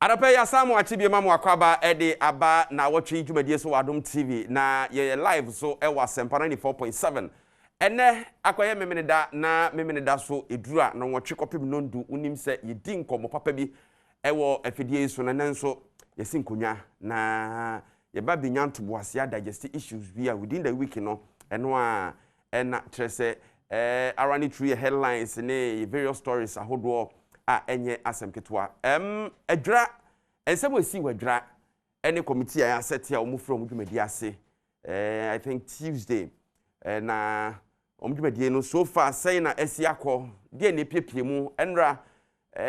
Arape ya samu achibi mamu akwaba ede aba Nnawotwe Yi dwumadie so Adom TV na ye live so ewa Sempana 4.7 ene akoye memene da so edura na wotwe kopim nondu unim se yedi nkomo papa bi ewo afidie so na nanso yesi nkonya na ye ba binyanto boase digest issues we are within the week no eno a ena trese arani tree headlines ne various stories ahodo a enye asem ketwa adwra ensem osi wadwra ene committee a set ya omu from dwumadi ase I think Tuesday na omdwumadi no so far say na asi akọ de ne piepie mu enra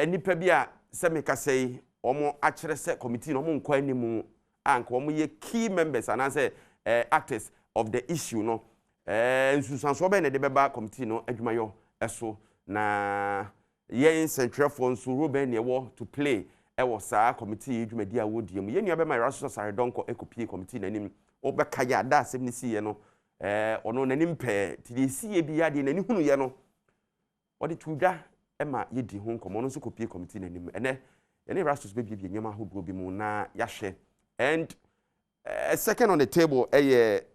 nipa bi a semeka say omo akere se committee no omo nkwa animu anka omo ye key members and say actors of the issue no nsusanso be ne de beba committee no adwumayo eso na yen central phone so Ruben yewo to play ewo saa committee dwumadi a wodie mu yenua be my raso sare donko ekopie committee nanim obeka ya da asem ni siye no ono nanim pe ti siye bi ya de nani hunu ye no odi tudwa ema yedi ho nkomo no so kopie committee nanim ene ye raso be bi nyama hodro bi mu na yahwe and second on the table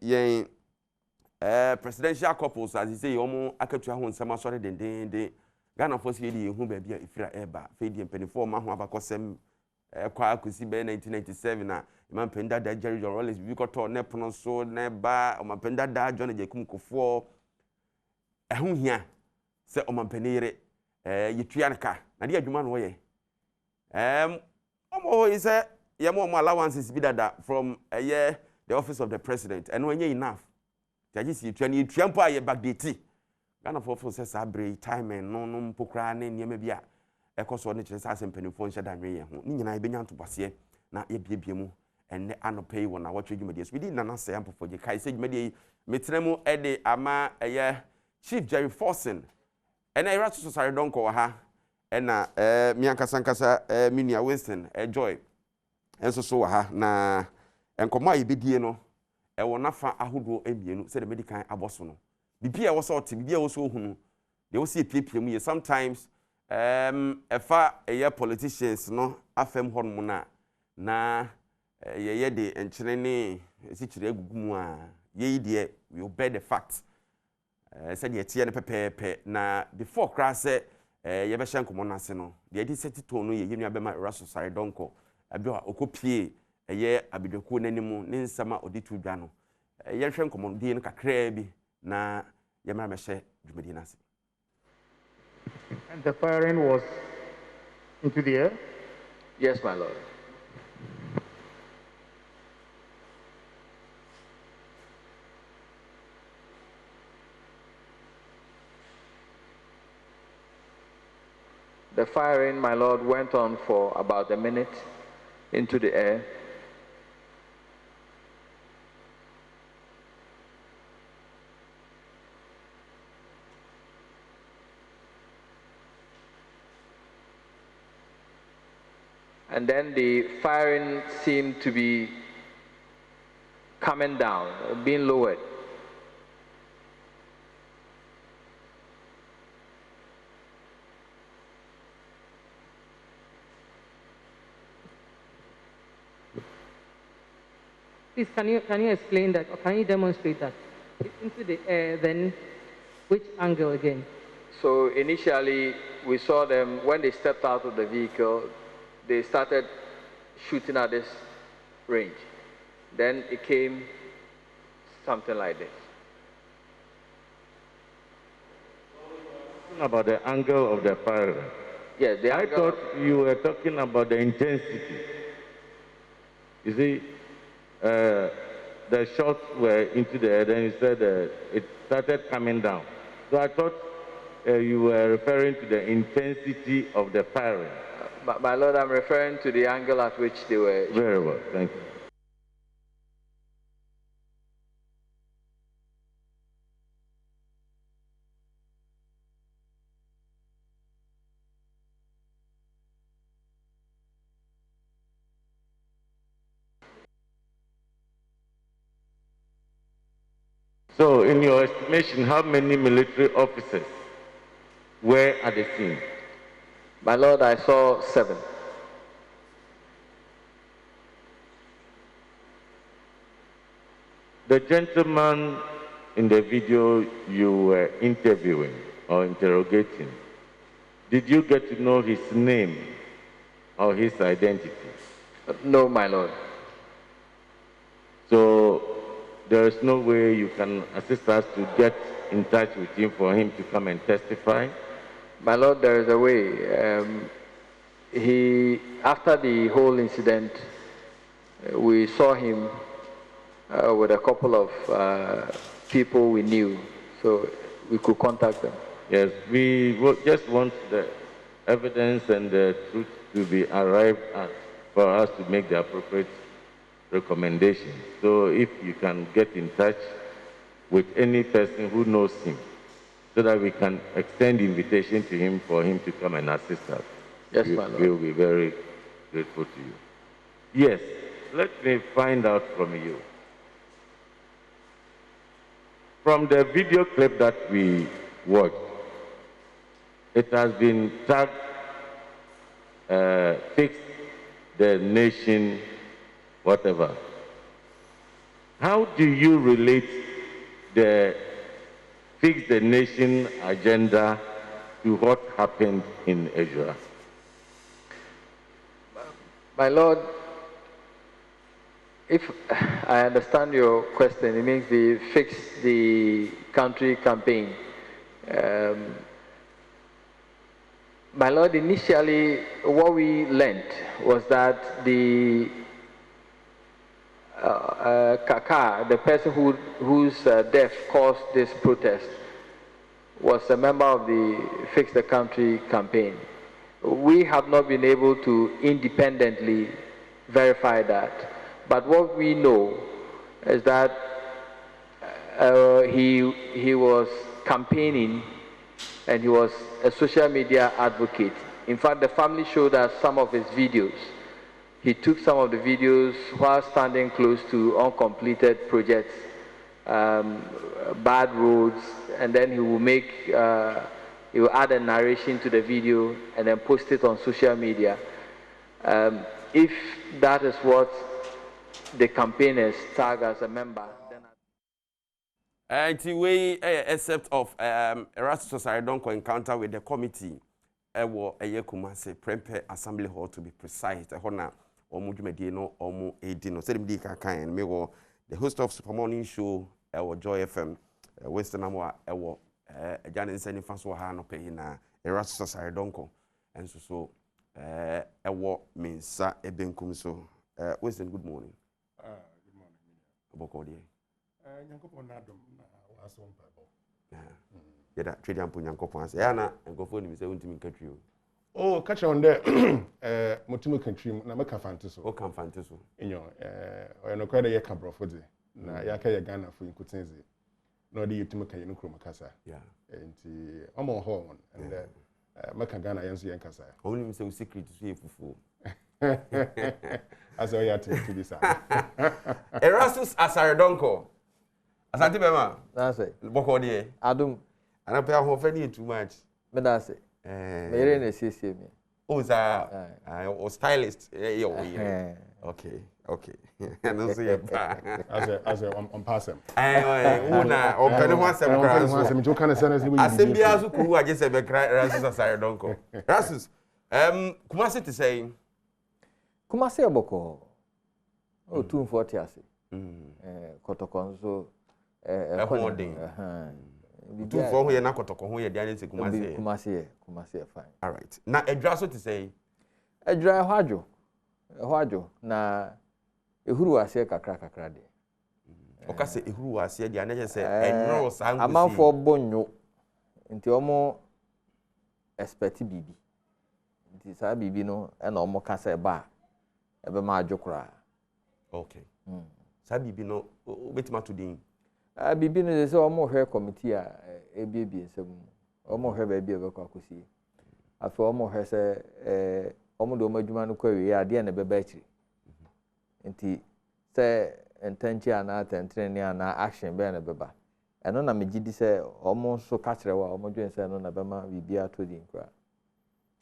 yen presidential couples as you say omo akatua ho nsema sore dendende Ghana for say the hu ba bia ifira eba fe di mpanifo ma ho abakosem kwa akosi be 1997 na mampenda da Jerry John Rollins bi ko to ne pono so ne ba mampenda da John Jekum Kofo ehun hia se omampanire yetua nka na de adwuma no wo ye omo is ye mo allowances bi dada from the office of the president and when enough jaji si yetua ni yetua mpo aye backdate Ghana for say sabre time no mpokra ne niam bia ekoso ne kire sa sempanifo nhye da nwe ye ho ni nyina ebenya ntobase na ye biebie mu enne anopei wona Nnawotwe dwumadie so bi na na say ampofo je kai say dwumadie metremu ede ama Chief Jerry Forson ena ira to sare donko wa ha ena miankasa minia Winston Joy enso so wa ha na enkomo a yebedie no ewo nafa ahodo emienu say the medical aboso no bibia wo so te bibia wo so hunu de wo se piepie mu ye sometimes efa politicians no afem honum na ye de enkyene ne sikire agugu mu a ye de we obey the facts said ye tie ne pepepe na before class ye be hye nkomo na se no de edi setito no ye yenu abema raso sare donko abi okopie abidoko nanimu ne nsama oditu dwa no ye hwe nkomo de ne kakra bi na yamra meshe dwumadi nase. And the firing was into the air? Yes, my lord. The firing, my lord, went on for about a minute into the air. And then the firing seemed to be coming down, being lowered. Please, can you explain that, or can you demonstrate that? Into the air, then which angle again? So initially, we saw them, when they stepped out of the vehicle, they started shooting at this range. Then it came something like this. About the angle of the fire. Yes, I thought you were talking about the intensity. You see, the shots were into the air, then you said it started coming down. So I thought you were referring to the intensity of the firing. My lord, I'm referring to the angle at which they were. Very well, thank you. So, in your estimation, how many military officers were at the scene? My lord, I saw 7. The gentleman in the video you were interviewing or interrogating, did you get to know his name or his identity? No, my lord. So there is no way you can assist us to get in touch with him for him to come and testify? My lord, there is a way. After the whole incident, we saw him with a couple of people we knew, so we could contact them. Yes, we just want the evidence and the truth to be arrived at for us to make the appropriate recommendation. So if you can get in touch with any person who knows him, so that we can extend the invitation to him for him to come and assist us. Yes, my lord. We will be very grateful to you. Yes, let me find out from you. From the video clip that we watched, it has been tagged, Fix the Nation, whatever. How do you relate the Fix the Nation agenda to what happened in Asia? My lord, if I understand your question, it means the Fix the Country campaign. My lord, initially what we learned was that the Kaka, the person whose death caused this protest, was a member of the Fix the Country campaign. We have not been able to independently verify that, but what we know is that he was campaigning and he was a social media advocate. In fact, the family showed us some of his videos. He took some of the videos while standing close to uncompleted projects, bad roads, and then he will he will add a narration to the video and then post it on social media. If that is what the campaigners tag as a member, then we except of Erastus Aridonko encounter with the committee, Ewo Kumase Prempe Assembly Hall to be precise. Hona Omu Jumedino Omu Edino. Sedimdi Kakan and Mewo, the host of Super Morning Show, Ewo Joy FM, Western Amwa, Ewo Janin Seni Fanswa Hano Pehina, Erastus Aridonko, and so Ewo Mensa Ebenkum. So, Western, good morning. Good morning. Bokodi. Nyankopon Adom was on Bible. Yeah, that trade and Punyankopon. Yana and go for him, say, Untim country. Oh, catch on there. Motimu country, Namaka Fantaso. O come fantaso. In your, I know quite a cabra for the Yaka Ghana for Incutenzi. No, the Utimuka Macassa. Yeah. And the Omo Horn and Maka Ghana Yansi and Casa. Only say secret to see fufu. As I had to be sad. Erastus Asaridonko. Asante Bema. that's it. Bokodi. Adom. And I pay off any too much. But that's it. Very necessary. Oh, sir. I was stylist. Okay. And also, as on pass him. Una, or can one some crowds. You can send us Assembly as who I just said, Erastus Asaridonko. Erastus, Kumasi to say. Kumasi Aboko. Oh, 240 ase. Kotokonzo. Holding. 240 here na kotoko ho ye dia nse Kumasi. Kumasi fine. All right. Na edra so to say. Edra hwadwo na ehuru ase kakra de. Okase ehuru ase dia na je say enro sangu. Amanfo bonyo. Nti omo expect bibi. Nti sa bibi no e na omo ka say ba ebe ma adwokra. Okay. Sa bibi no obetima to din. Bibi no say omo hwe committee a ebiebie nsem. Omo hwe ba bia bekwa kosi. Afa omo hwe say omo do madwuma no kwa wi ade na beba akiri. Nti say entanchi ana tentreni ana action be na beba. Eno na megidi say omo so ka kire wa omo dwen say no na bema bibia to din kra.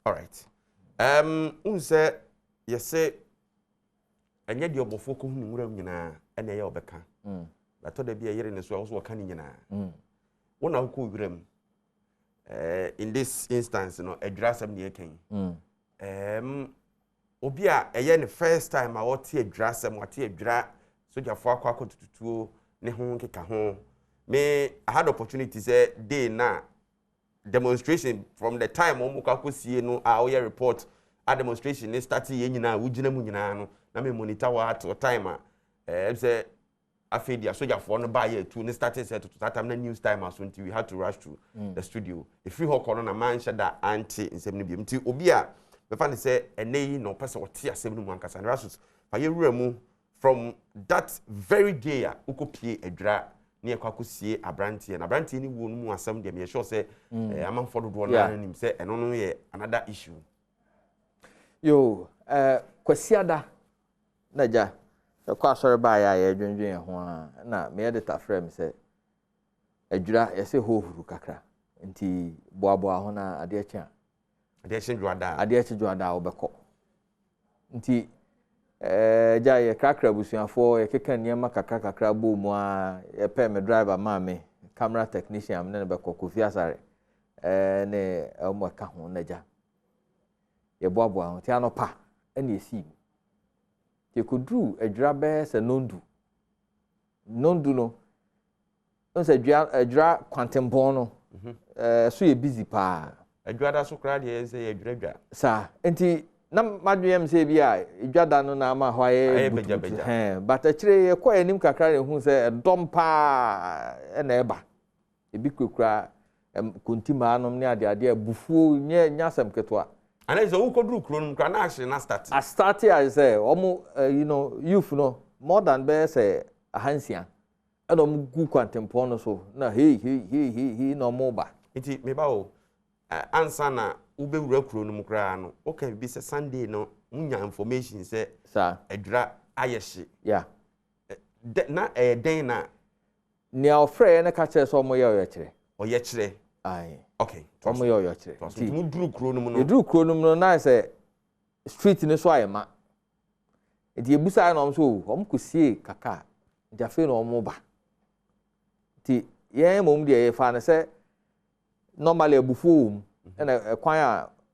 All right. Unse yese anya di obofo ko hunu nwura nyina ene ye obeka. but to the be a year in the so also can nyina wona ko wiram in this instance no adwasam ne yɛkan obi a ɛyɛ ne first time a wɔte adwasam wɔte adwra sojafo akwa tututuo ne ho keka ho me I had opportunity say day na demonstration from the time omuka kosie no a oye report a demonstration ne start ye nyina wugina mu nyina no na me monitor wa at time a say afedia sojafo no ba ye tu ne started set to that time na news time aso nti we had to rush to the studio if free hall na man shada anti nsem ne bi nti obi a be fa ne say eneyi no person wote asem no mu ankasa ne rasus fa ye wura mu from that very day a ukopie adwra ne ekwakosie abrantie na abrantie ni wo no mu asem de me sure say amanfo dodo na nim say eno no ye another issue yo kwasiada na ja kwa asore ba ya dwendwen ho a na me editor frame say adwra ye say hohuru kakra nti boaboa ho na ade echi a ade echi juada obekọ nti ja ye kakra busuafo ye keka niema kakra bo mu a ye pe me driver ma me camera technician am ne bekọ Kofi Asare ne mo ka ho na ja ye boaboa ho ti anopa ene esi ye kudru adwra be se nondu no nse adwra kwantempon no so ye busy pa adwra da so kra de se ye adwra sa enti na madwem se bi a edwada no na ma hwaye but akire ye kwa anim kakra ne hu se dom pa na eba ebi kwekura kontima anom ne ade abufuo nyasem ketwa ana zo ukodru kronum kra na action na start I started as say omo youth no more than be say ahansia and omo gu kwantempon no so na he no mo ba enti me ba o ansa na ube wura kronum kra no okay bi say Sunday no munya information say sa adwra ayehye yeah na den na ne ofre na ka kire so omo ye kire ai okay omo ye kire ti mu dru kronum no dru kronum no na say street ni so ayema enti ebusa na omo so omo kosie kaka jafe na omo ba ti ye mom de ye fa na say normally abufuo na kwan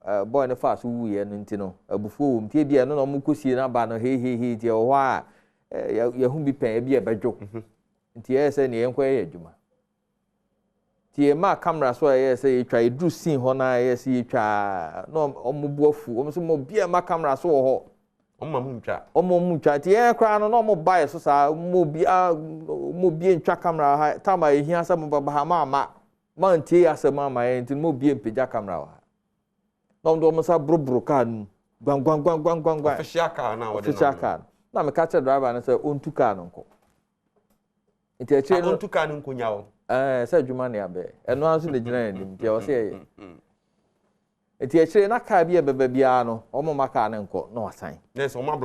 a boy ne fa so wuye no nti no abufuo mtie bia no omo kosie na ba no he ti o wa ya hu bi pen bia bedwo nti ye say ne ye nkwa ye adwuma ti ma camera so ye say twa edru scene ho na ye say twa no omo buafu omo so mo bia ma camera so ho omo mu ntwa ti ye kra no omo buy so sa mo bia ntwa camera ha tama ehia sa mo baba ha ma ntie asema ma ye nti mo bia mpeja camera wa no ndo mo sa brobro car nu gwangwangwangwangwang official car na wo de na me catch driver na say ontu car no nko nti a che no ontu car no nko nyawo say dwuma ne abe eno anso ne gina ni nti o say nti a che na car bia beba bia no omo maka ne nko na wasan yes o ma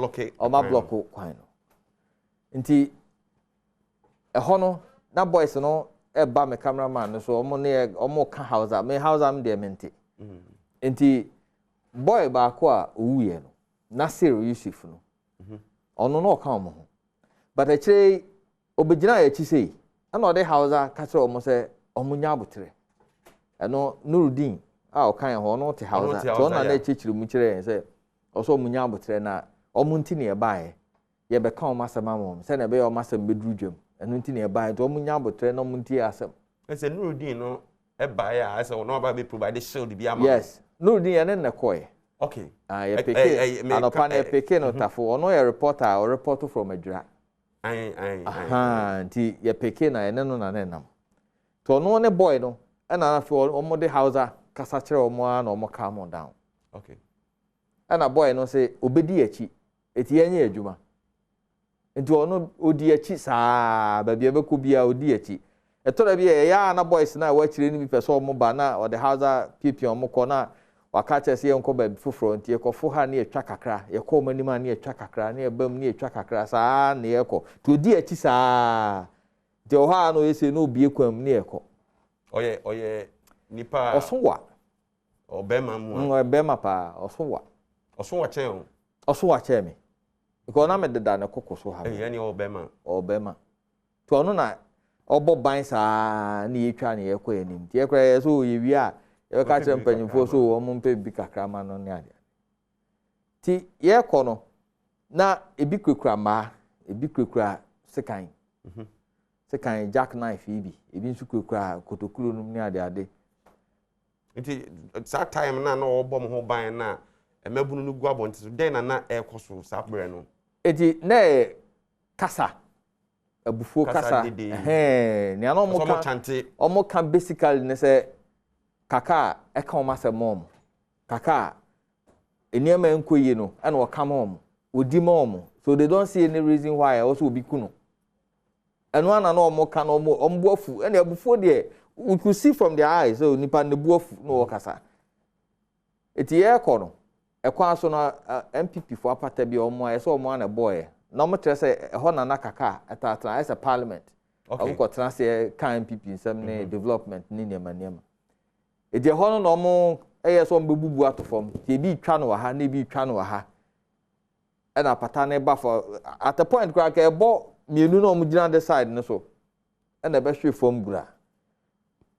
block kwan no nti ho no na boys no eba me cameraman no so omo ka house am de mente nti boy ba ko a owuye no Nasir Yusuf no ono no ka omo ho but actually obegina ya chi sei ana ode house ka kire omo se omo nya abotre eno Nurudin a o kan ho no te house to na chichiri mu kire se oso omo nya abotre na omo nti ne ba ye be ka omo asema mo se na be omo asem bedru dwam enu nti ne ba to omunya botre no munti asem ese Nurudin no e ba ya ase no ba be provide shield bi ama yes Nurudin ya ne koye okay ya peke anopa na peke no tafo ono ya reporter or report from adwra nti ya peke na ene no na ne nam to no ne boy no e na afi omo de house kasa kire omo a na omo calm down okay na boy no say obedi achi eti enya adwuma nti ono odi achi saa ba bia beku bia odi achi etora bia ya na boys na wa chire ni bi peso omo ba na o de house pipi omo ko na waka chese ye nko ba fufuro nti ekofo ha na etwa kakra ye ko mani ma na etwa kakra na ebam na etwa kakra saa na ye ko to odi achi saa de o ha no ese no obi ekwam na ye ko oye nipa osonwa obema mu obema pa osonwa chen osonwa chen me because na me deda na kokko so ha yani obema to ono na obo ban saa na yetwa na yekọ enim tie kra so yewi a ye ka kire mpanyimfo so wo mpe bi kakra ma no ne ade ti yekọ no na ebi kwekura ma ebi kwekura sekan sekan jack knife ibi ebi nsu kwekura kotokuro num ne ade nti that time na obo mo ho ban na emebunu no gu abonti so den na ekoso sabre no eti na kasa abufuo kasa ne ana omo kan basically ne se kaka e kan o mase mom kaka eniema enkoyi no ana o kam mom odi mom so they don't see any reason why also obi kuno eno ana na omo kan omo buafu ene abufuo de we could see from their eyes so nipa ne buafu no o kasa eti ye kono ekwa so no MPP for apata bi omo aye so omo ana boy na mo tre se ho na na kaka atatra as a parliament omo ko tra se kan MPP nsem ne development ni niema edi ho no no mo eye so mbebubu atofom ti bi twa no wa ha na bi twa no wa ha and apata na ba for at the point kwa ka ebo mienu no mo gina the side no so and be hwe fom bura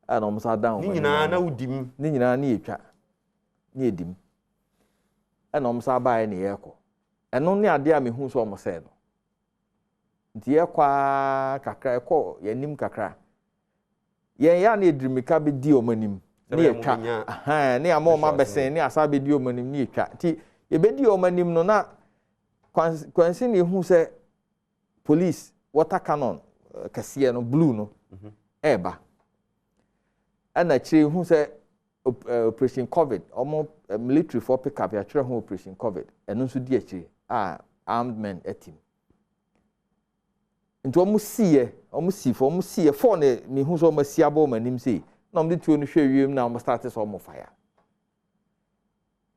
and omo sa down ni nyina na udim ni nyina na etwa ni edim and omo sa ba na yeko eno ne ade a mehu so omo se no nti yekwa kakra eko yanim kakra yen ya na edrimika be di omanim ne etwa ne amo ma besen ne asa be di omanim ne etwa nti ye be di omanim no na kwansi ne hu se police water cannon kasiye no blue no eba ana chiri hu se operation covid omo military for pick up ya chiri hu operation covid eno nso di achiri armed men etim nti omo sie for ne me hu so omo si abo manim sei na omo de tuo no hwe wiem na omo start so omo fire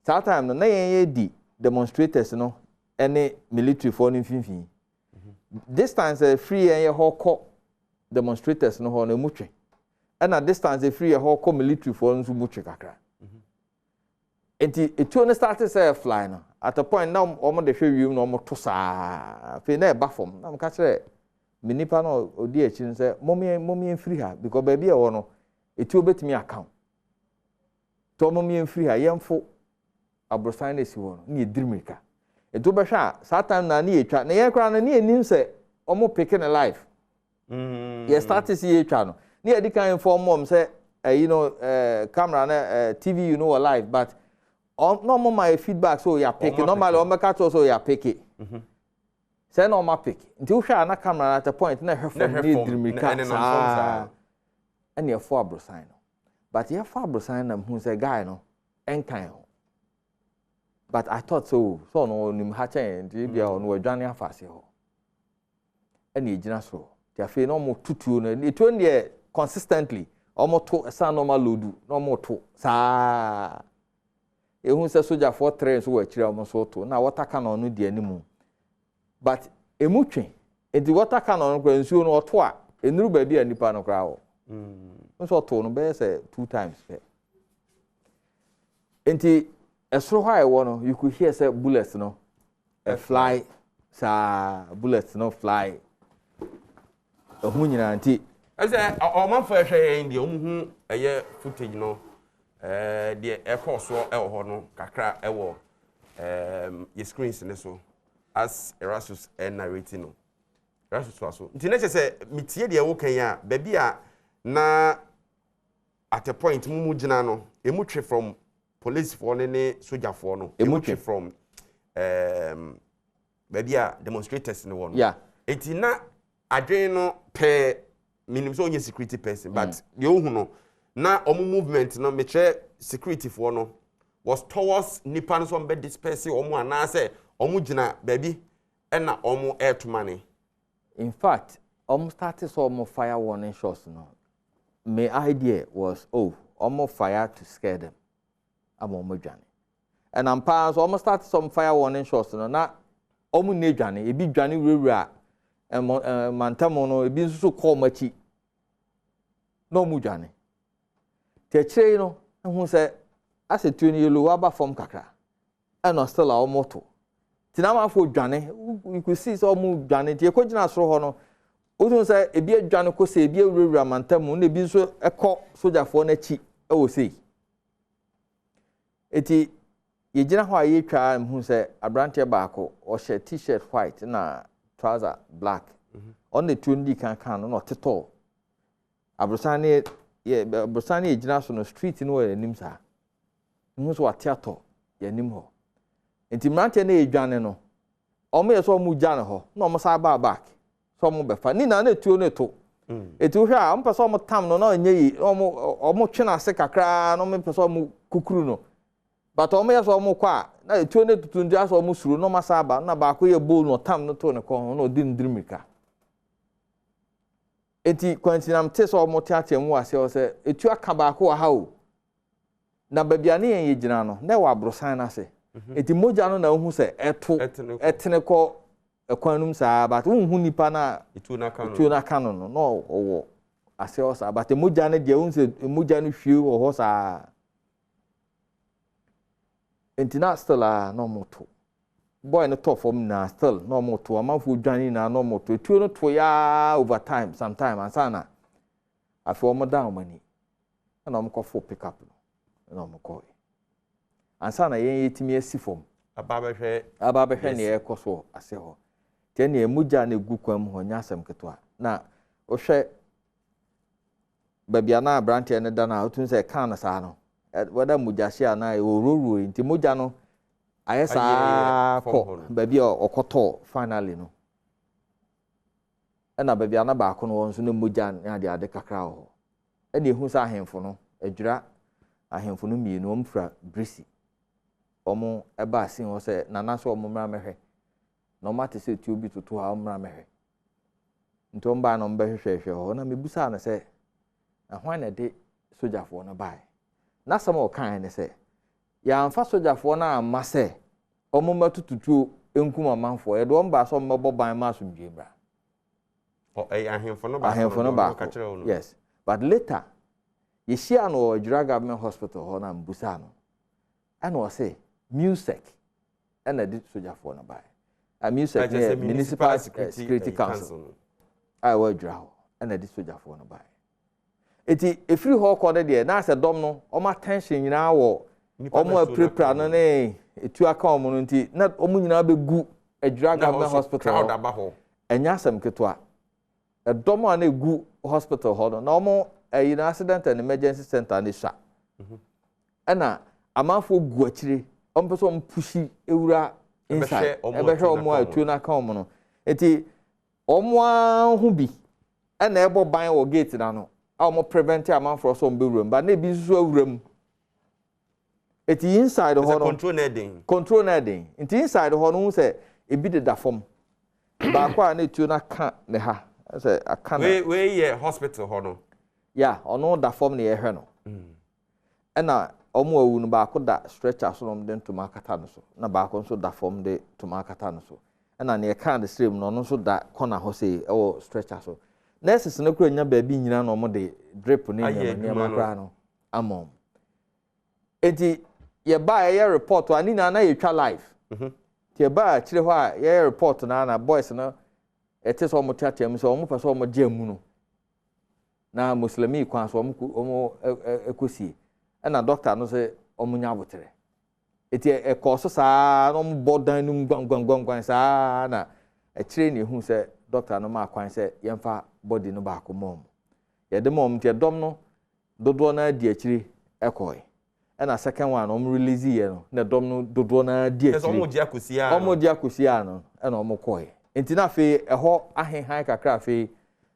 that time no na yen di demonstrators no any military for no finfin distance free and ho ko demonstrators no ho na mutwe and distance free ho ko military for no mutwe kakra enti etuo no start say fly no at a point now omo de hwe wiem no omo to saa fe na e ba fom na mka kire minipa no odi echi nse momie free ha because baby e wo no etuo betimi account to momie free ha yemfo abrosan na si wo no ni edirimika eto be hwa satan na na etwa na ye kra na na enim se omo picking a life ye start to see etwa no na ye di kan inform mom say camera na TV live but no more my feedback so ya pick normally o make catch so ya pick it say no ma pick nti wo hwa na camera at a point na hwe from ni dirimika and ye for abrosan no but ye for abrosan na hu say guy no enkan ho. But I thought so no nim ha chen ndi bia no adwane afase ho ene ejina so ti afi no mo tutuo no etuo ne consistently omo to sa normal loadu no mo to saa ehun se soldier for train so wa kire omo so to na water cannon no di animu but emutwe enti water cannon no kwa nsuo no oto a enuru ba bia nipa no kra ho nso to no be say 2 times pe enti esro high one you could hear say bullets no fly sa bullets no fly ohu nyina nti say o man for hwe ndi omu eye footage no de e course e ho no kakra e wo your screens ne so as Erasmus narrating no Erasmus so nti na say mitie de wo kan ya ba bia na at a point mu gina no emu twe from police for ne soldier for no emu from baby a demonstrators no one yeah eti na adwen no pe minim so onye security person but you hu no na omu movement no metre security for no was towards nipa no so be disperse omu ana say omu gina baby e na omu air to money in fact omu started so omu fire warning shots no my idea was omu fire to scare them amomo dwane and am pa so almost start some fire warning shots no na omu ne dwane ebi dwane wura mantamo no ebi nso call machi no mu dwane te chire no hu se asetu ni yelo aba form kakra and still our moto tinama fo dwane you could see so mu dwane te ko gina soro ho no Wotun say ebi adwane ko say ebi ewurawura mantam na ebi nso ekọ sojafoɔ na chi ɛwɔ sei. Eti yegyina hɔ a yɛtwa mhu sɛ abrante baako ɔhyɛ t-shirt white na trouser black. On the 20 kan no teto. Abrosane yegyina so no street no wɔ anim saa. Mhu so wateato yɛ anim hɔ. Enti mrante na yɛdwane no. Ɔmo yɛ so ɔmo gya hɔ na ɔmo sa ba back. So ɔmo bɛfa ni na etuo no to. Etu hwɛ a ɔmo pɛ so ɔmo tam no na ɔnyɛ yi ɔmo twe na ase kakra na ɔmo pɛ so ɔmo kukuru no. But ɔmo yɛ so ɔmo kɔ a na etuo no tutu ndi aso ɔmo suru na ɔmo sa ba na baako yɛ bowl no tam no to ne kɔn na ɔdi ndrimika. Eti kwantinam te so ɔmo teatea mu ase ɔsɛ etu aka baako wɔ ha o. Na babia ne yɛn yɛgyina no na wɔ abrosan na ase. Eti mogya no na ohu sɛ ɛtene kɔ ekwanum saa but unhu nipa na etuo na kano no no owo ase osa but mogya ne de unhu sɛ mogya no hwie wɔ hɔ saa. Entina still no moto boy no top form na still no moto amanfo dwane na no moto etuo no to ya over time sometime ansana afi omo down mani na omo kɔ pick up no na omo kɔ ansana yɛn yɛtimi asi fom aba bɛhwɛ ne yɛkɔ so ase hɔ te ne emugya ne gu kwam hɔ nya asɛm keto a na ohwɛ babia na abrante ne da na otun sɛ kan na saa no wada mugya hye ana ororo nti mugya no ayesa kɔ babia ɔkɔtɔ finally no ɛna babia na baako no wɔn so ne mugya ne ade kakra hɔ ɛna ehu sɛ ahemfo no adwira ahemfo no mienu omfra brisi omo eba asin ho se nana so omo mra mehwe no mate se ti obi tutu ha mra mehwe nto mba no mba hwehwehwe ho na mebusa na se ahwan na de sojafo no bai na sam o kan ne se ya amfa sojafo na amma se omo matututu enkum amanfo e do mba so mmebo ban ma so ndwebra o ahemfo no ba ka kire no yes but later ye share no Ejura government hospital ho na mbusa no ana o se music and did soldier for na buy a music municipal security council I will draw and did soldier for na buy eti efiri ho kɔ de na se dom no o ma tension nyina wo o mo prepare no ne etu aka o mo no nti na o mo nyina be gu Ejura government hospital crowd aba ho enya asem keto a dom a na gu hospital ho no na o mo accident and emergency center ni sha ana amanfo gu akire ompeso ompushi ewura inside ebehwe omo atu na ka omo no eti omo ahu bi na ebo ban wo gate na no a omo prevent amanfo so mbewuram ba na ebi nso awuram eti inside ho no control na den enti inside ho no se ebi de da fom ba kwa na etu na ka ne ha se aka na we ye hospital ho no ya ono da fom na ye hwe no na omo awu no baako da stretcher so no de ntoma akata no so na baako nso da form de ntoma akata no so na ne ka de stream no no so da corner ho sei ewo stretcher so nurses no kura nya ba bi nyina no mo de drip ne nya makra no amom enti ye ba ye report ani na ye twa live ti ba kire ho a ye report na boys no ete so mo tiatem so mo pese mo gyamu no na muslimi kwan so mo ekosie na doctor no say omunya abotere eti ekoso saa no bodan num gwangwangwan saa na kire ne hu say doctor no ma kwan say yemfa body no ba ko mom ye de mom tie dom no dodo na di akire ekoi na second one om release ye no na dom no dodo na di akire omo di akosia no na omo koi enti na fe eho ahenhan kakra fe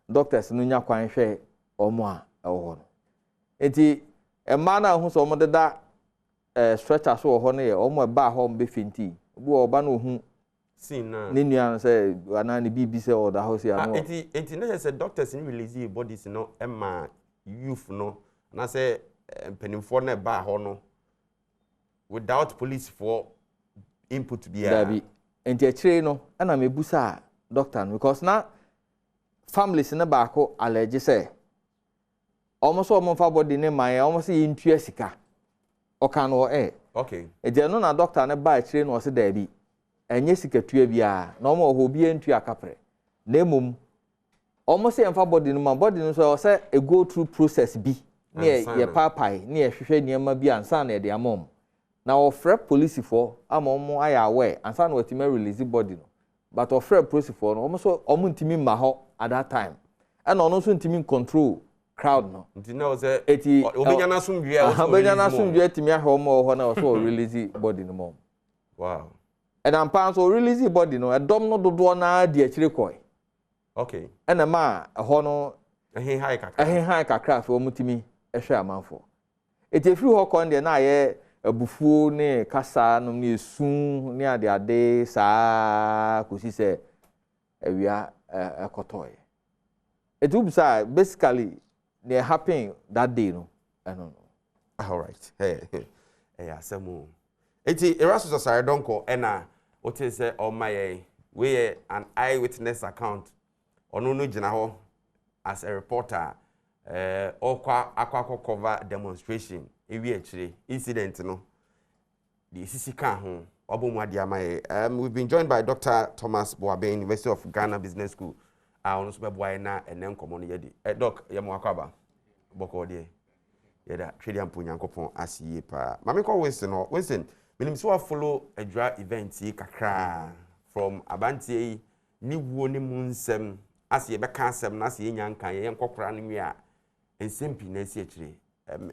doctors no nya kwan hwe omo a ewo no enti emma na hu so mo deda stretcher so ho ne ye omo ba ho mbe finti bu oba no hu sin na ni nua say ana ni bibi say o da house ya no enti na say doctors ni release bodies no emma youth no na say penimfo na ba ho no without police for input bia dabi enti akire no ana mebusa doctor no because na families na ba ko allege say almost all fa body ne man almost intua sika oka no okay eje no na doctor ne ba akire no o se da bi enye sika tua bia na omo ho bi entua kapre na emom almost say emfa body no ma body no so say e go through process bi na ye papai na ye hwehwe niam bi ansa na ye de amom na ofre police for amom aya aware ansa na wetima release body no but ofre police for no almost ntimi ma ho at that time and ono so ntimi control crowd no nti na o say obenya na sumdua obenya na sumdua timi ahwe mo ho na so release body no mom wow and am pan so release body no edom no dodo na de akire koi okay and ma ho no ehin high kakra fe omutimi ehwe amanfo etefiri ho kon de na ye abufuo ne kasa no ne sun ne ade saa kosi se awia ekotoy it will say basically they happen that day no I don't know all right hey asemu eti erasus asare donko ena ote say o my we an eyewitness account ono no gina ho as a reporter akwa cover demonstration ewi akire incident no the sisi kan ho obomu ade amaye we've been joined by Dr. Thomas Boaben, University of Ghana Business School ono so beboa na enen komo no yedi doc yemo akwaba boko de yeda twedi ampo nyankopon asiye pa mame ko Winston minim so follow adwa event yi kakra from abantie yi ni wuo ni munsem asiye be kan asem na asiye nyankan ye nkokora no nwi a ensempi na asi akire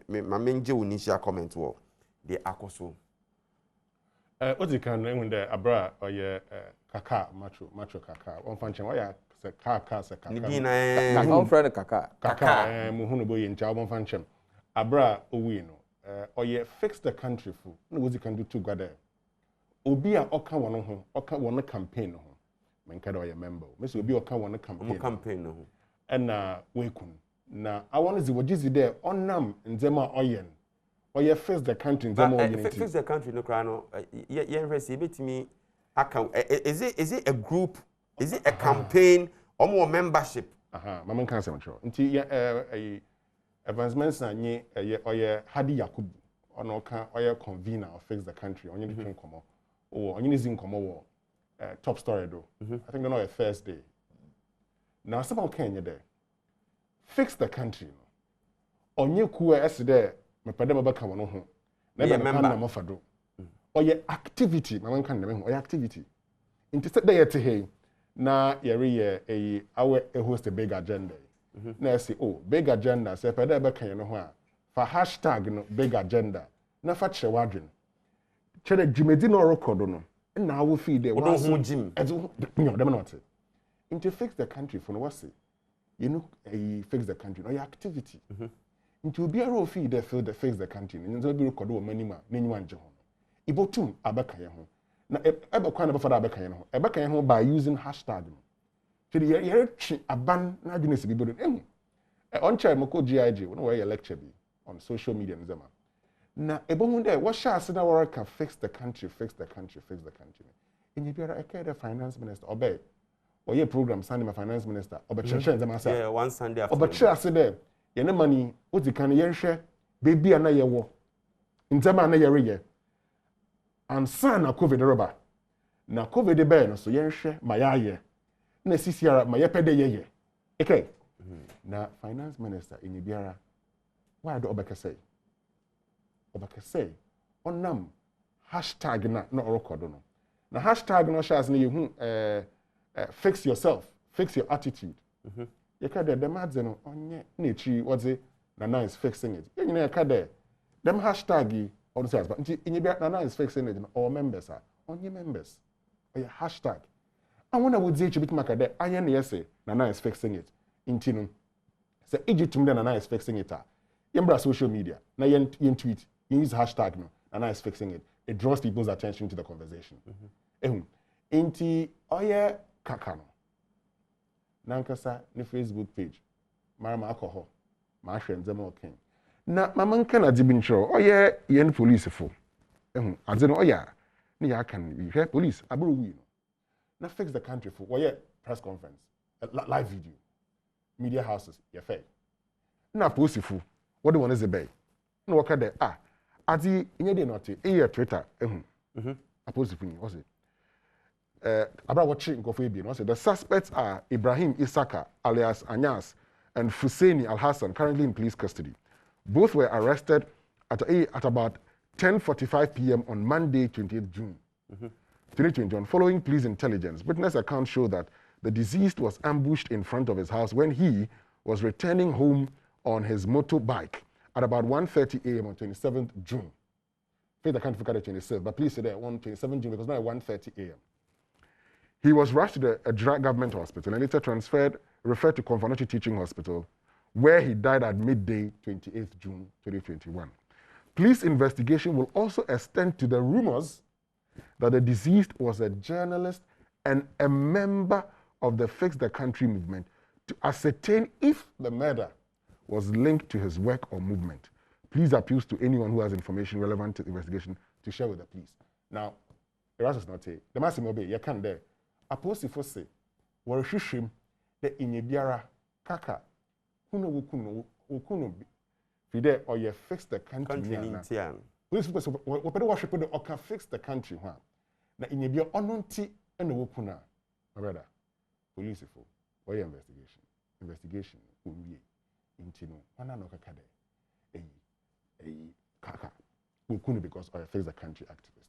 mame nje woni share comment wo de akoso odi kan when the abra oye kaka macho kaka on fanchen why se kaka se kaka ni bi na on friend kaka muhunu boye ntia on fanchen abra owi no oye fix the country fu no odi kan do to gada obi a oka wono ho oka wono campaign ho menka da oye member mesi obi oka wono campaign ho na wekun na I want to see what is there onam nzema oye fix the country nzema oye fix the country no kra no ye resi betimi aka is it a group is it a campaign or more membership mama kan say mcho nti advancements na nye oye Hadi Yakubu ono ka oye convener of fix the country onye di komo onye ni zin komo wo top story do I think no a first day now some Kenya there fix the country no onye kuwa esde mepede mabaka wono ho na be member na mafado oye activity mama kan na me ho oye activity nti se dey te he na yare our host a big agenda na say big agenda se pede be kan no ho a fa hashtag no big agenda na fa kire wadwen kire jimedi no record no na wo feed there wo ho jim no dem not into fix the country for no what say you know fix the country no your activity into be a feed there fix the country nzo be record wo manima na nyi wanje ho ibotum abaka ye ho na ebe kwa na be fada abaka ye ho ebaka ye ho by using hashtag no so ye twi aban na adwene bi bodo on chair mako GIG when we lecture bi on social media nzema na ebo there what sha say na work can fix the country enye biara ekede finance minister obey oye program send my finance minister obechche nzema say one Sunday after obechche ase there ye ne money odi kan ye hwe bebi ana ye wo nzema na ye reye ansa na covid roba na covid be no so ye hwe ma ya ye na sisiara ma ye pede ye okay na finance minister enye biara why do obekase onam hashtag na record no na hashtag no shares na yehu fix yourself fix your attitude you ka dem adze no onye na echi wodze na nice fixing it you know ka dem hashtag all the but nti na nice fixing it all members are onye members or your hashtag I wanna would say echi bit maka de anya na yese na nice fixing it nti no say ejitum de na nice fixing it yembra social media na yen tweet use hashtag no and nice fixing it draws people's attention to the conversation inti oye kaka no nankasa ni Facebook page mara alcohol ma hwe nzema oken na mama nka na dibi nchro oye yen police fo adze no oya ni ya kan hwe police aburu wi no na fix the country fo oye press conference live video media houses ye fe na police fo what do one is the bay no waka there adi inye dey not e Twitter a police fo ni o say about watching Kofi no say the suspects are Ibrahim Isaka alias Anyas and Fusaini Al-Hassan, currently in police custody. Both were arrested at about 10:45 p.m. on Monday, 28th June 2021. Following police intelligence, witness accounts show that the deceased was ambushed in front of his house when he was returning home on his motorbike at about 1:30 a.m. on 27th June. I can't forget the 27th, but please say that on 27th June because now at 1:30 a.m. He was rushed to the Adra government hospital and later referred to Konfanochi Teaching Hospital, where he died at midday, 28th June 2021. Police investigation will also extend to the rumors that the deceased was a journalist and a member of the Fix the Country movement to ascertain if the murder was linked to his work or movement. Please appeals to anyone who has information relevant to the investigation to share with the police. Now, Erasmus not say, the massive obey, you can there. Apos if say, were shishim, the inyebiara, kaka, ukuno, fide, or you fix the country. Police people, what worship or can fix the country. Now, inyebia ononti and the wukuna. My brother, police for why investigation? Investigation, intino, one no kakade, kaka, wukunu because I fix the country activist.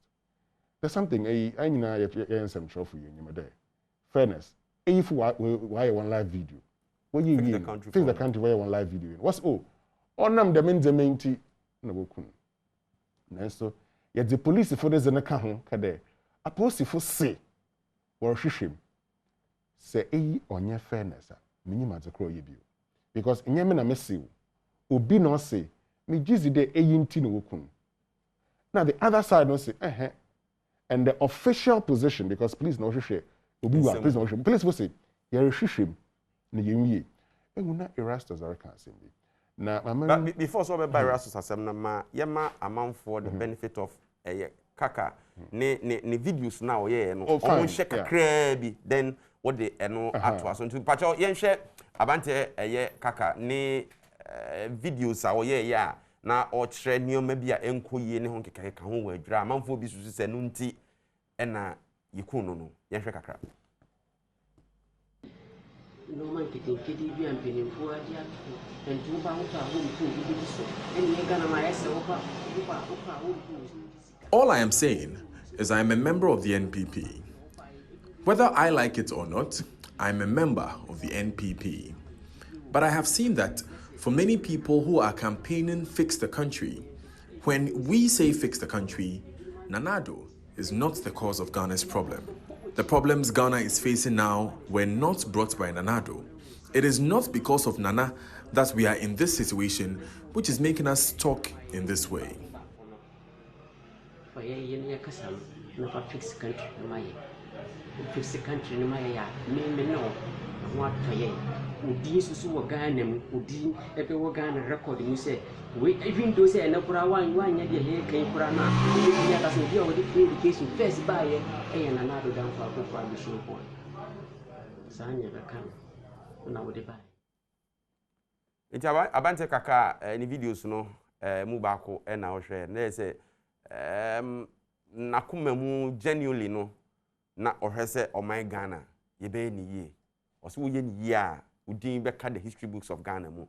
There's something I know some trophy in your day. Fairness. If why one live video? What you mean? Fix the country where one live video. What's all? On them the main tea no wukunu. And so yet the police for this in a kahon kade. A post for say or shishim say on your fairness. Minima to crow you because in Yemen a messy obi no say me jizi de no wukunu. Now the other side no say and the official position, because please no share, please no share. Please will say, you're shishim, ni yumi. And we not Erastus are can't now, but before so by Erastus assembly, ma yema amount for the benefit of kaka ne videos now no on share kakra then what they no atwa so to pacho yen share abante kaka ne videos a ya na o kire nioma bia enkoyie ne ho kekeke ka ho wadwira amanfo bi susu se no nti na yikunu no yen hwe kakra no man kiti bi ampenimfo adi ato entu ba ho ta ho mfu bi so enne gana ma yese wo pa wo All I am saying is I am a member of the NPP. Whether I like it or not, I am a member of the NPP. But I have seen that for many people who are campaigning Fix the Country, when we say fix the country, Nanado is not the cause of Ghana's problem. The problems Ghana is facing now were not brought by Nanado. It is not because of Nana that we are in this situation, which is making us talk in this way. Fix the country, no matter me no. What to ye? Udi susu Ghana, Udi, every Ghana record. You say, we even do say, no, one year here came for an hour. Doesn't deal with the education first by it, and another down for a private show point. Sanya come, now with the buy. It's abante kaka any videos no mubako and our share. They say, Nakumemu genuinely no. Na ohese o my Ghana ye be ni ye oso ye ni ye a udin be ka the history books of Ghana mu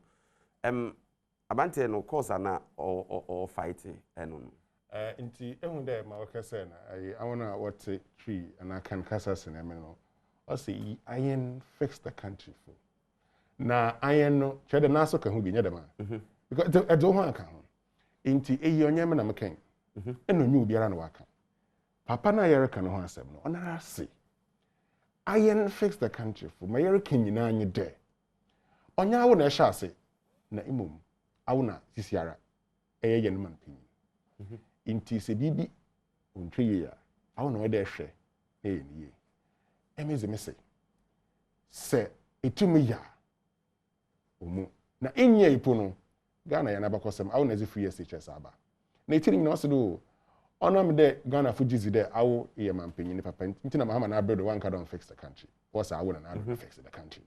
abante no course na or fight eno no nti ehun dey ma wakase na I wanna what tree and I can kasa sinema no o say iron fix the country for na iron no chede na so ka hu bi nyedema because e do ho aka ho nti eyi onyem na meken eno nyu biara na waka Papa na Yerika no ho asem no onara se iron fix the country for my Yerika nyina anyi de onya wo na ehya ase na imom awo na sisiara eye ye no man pin inti se bibi ontwe ye ya awo na wede ehwe ni ye emeze mese se etumi ya omu na enye ipo no Ghana ya na bakosem awo na ze free SHS aba na etiri nyina osedo Onam de Ghana Fujizi de awo ye mampenyi ni papa ntina mahama na abredo one card on fix the country. What's awo na na fix the country.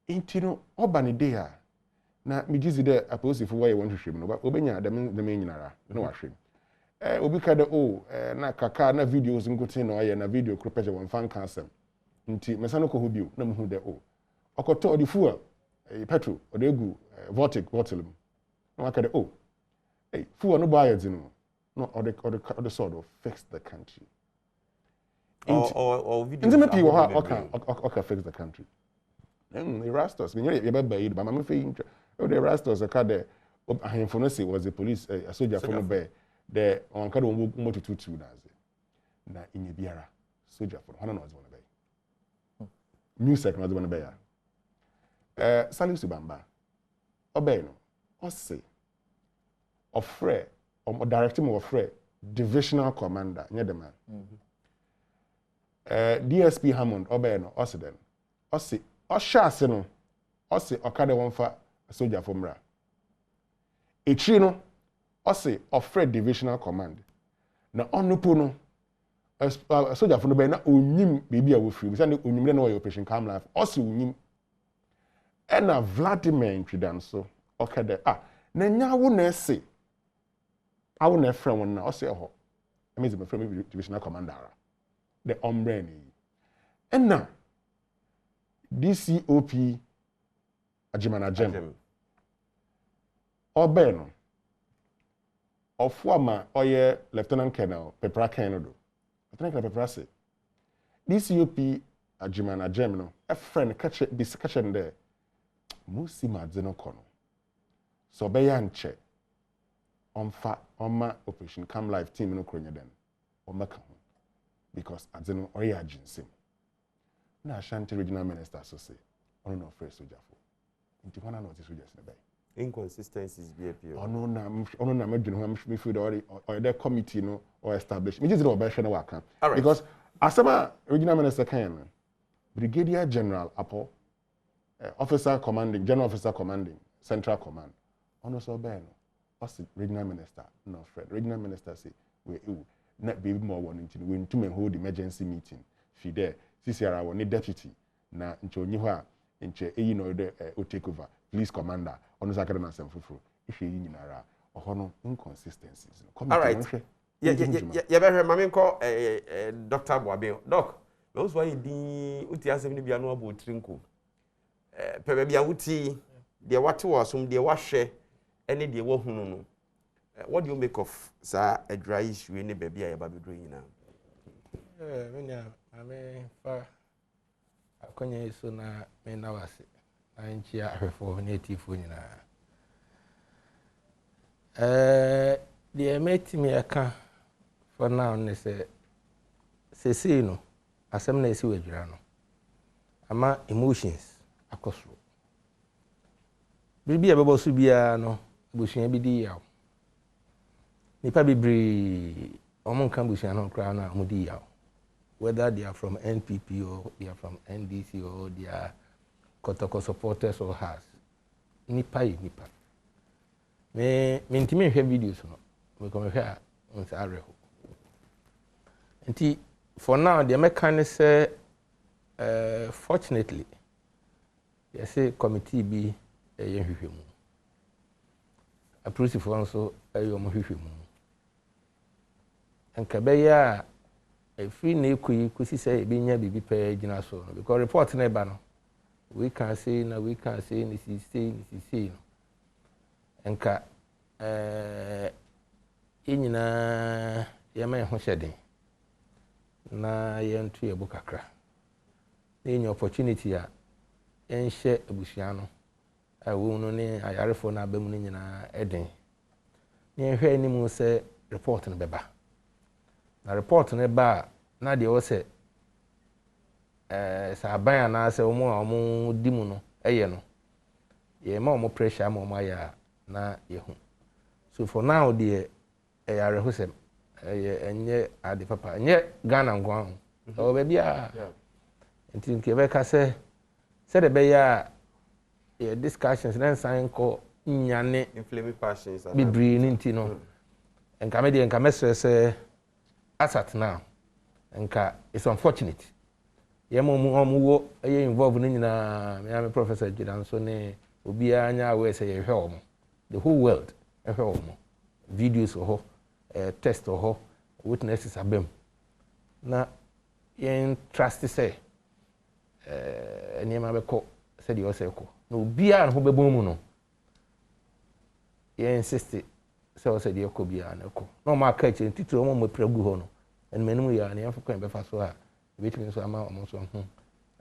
Intino obani de a na mijizi de aposifo wa ye won hwehwem no obenya dem nyinara na wahwem. obi ka de na kaka na videos nkotin na oye na video kro page won fan cancel nti mesano ko hobio na mu hu de okoto the fuel petrol odegu vortic bottle na waka de fuel no buy it no or the sort of fix the country or video nti me pi wo ha okay fix the country the rastos me ye be bayi ba ma fe intra the rastos ka de ahemfo no say was the police a soldier from be the on ka do mo tutu na inye biara soldier for hono no was be music no was be ya Salisu Bamba obey no o say ofre o direct me ofre divisional commander nye the man DSP Hammond obey no o say den o say o sha ase no o say okade won fa soldier for mra echi no o say ofre divisional command na onupo no soldier for no be na onyim bebi a wo free bi say onyim na wo operation calm life o say onyim ena Vladimir Ntwidan so okade na nyawo na ese awo na friend won na o say ho emizi me friend divisional commander the ombre ni ena DCOP Ajimana Jem obe no ofuama oye Lieutenant Colonel Pepra Kenodo Lieutenant Colonel Pepra say DCOP Ajimana Jem no a friend catch there musi madzeno kono so be ya nche onfa oma operation Calm Life team no kronye den o maka ho because adzeno oya aginsim na Ashanti regional minister so say ono no fresh soldier for nti wana no ti soldiers ne bay inconsistencies be appear ono na medwene ho me feel the committee no or establish me just no be hwe na waka because asema regional minister kan Brigadier General Apo officer commanding, general officer commanding, central command. Ono so be no. What's regional minister? No friend. Regional minister say we not be more one until we to hold emergency meeting. Fi there. CCR we need deputy. Na ncho nyi ho a nche eyi no the take over. Police commander. Ono sakade na semfufuru. Ihwe yi nyinara. Oho no inconsistencies. All right. Yeah. Be mama nko Dr. Boabe. Doc, those why di uti asem ni bia no abo trinko. Pebe bia wuti de wate wasum de wahwe ene de wahunu no what do you make of a dry issue any baby ya babedro nyina menya ame fa akonya iso na me na wase na nchi ahwefo native nyina de metimi aka for now ne se no asem na esi wadwira no ama emotions akosro bibi abebo so bia no busuan bi di yaw nipa bibri omon kan busuan no kra na amudi yaw whether they are from NPP or they are from NDC or they are Kotoko supporters or has nipa me ntimi hwe videos no me come hwe on sa areho nti for now the mechanic say fortunately yes committee bi hwehwe mu approve for so mo hwehwe mu enka be ya free na ekoyi kosi say be nya bibi pa gina so because report na ba no we can say this is no enka nyina ya ma ho hyeden na ye ntu ye bukakra na any opportunity a enhye abusuan no awu no ne ayarefo na abamu nyina eden ne hwe animu se report no beba na report no ba na de wo se sa ban na se omo dimu no eye no ye ma omo pressure ma omo aya na ye hu so for now de ayarefo se enye ade papa enye Ghana ngwa o be bia nti nke be ka se de be ya discussions na san ko nyane inflammatory passions bibri ni nti no enka me de enka mesre se asat now enka it's unfortunate ye mo wo ye involve ni nyina me professor Jidan so ne obi anya we se ye hwe omo the whole world hwe omo videos ho test ho witnesses abem na yen trust say enema be ko said you say ko na obi a ho be bomu no yen insist say said you ko bia na ko no ma ka chi titiro mo pragu ho no en menum ya na yafo kan be fa so a betimi so ama mo so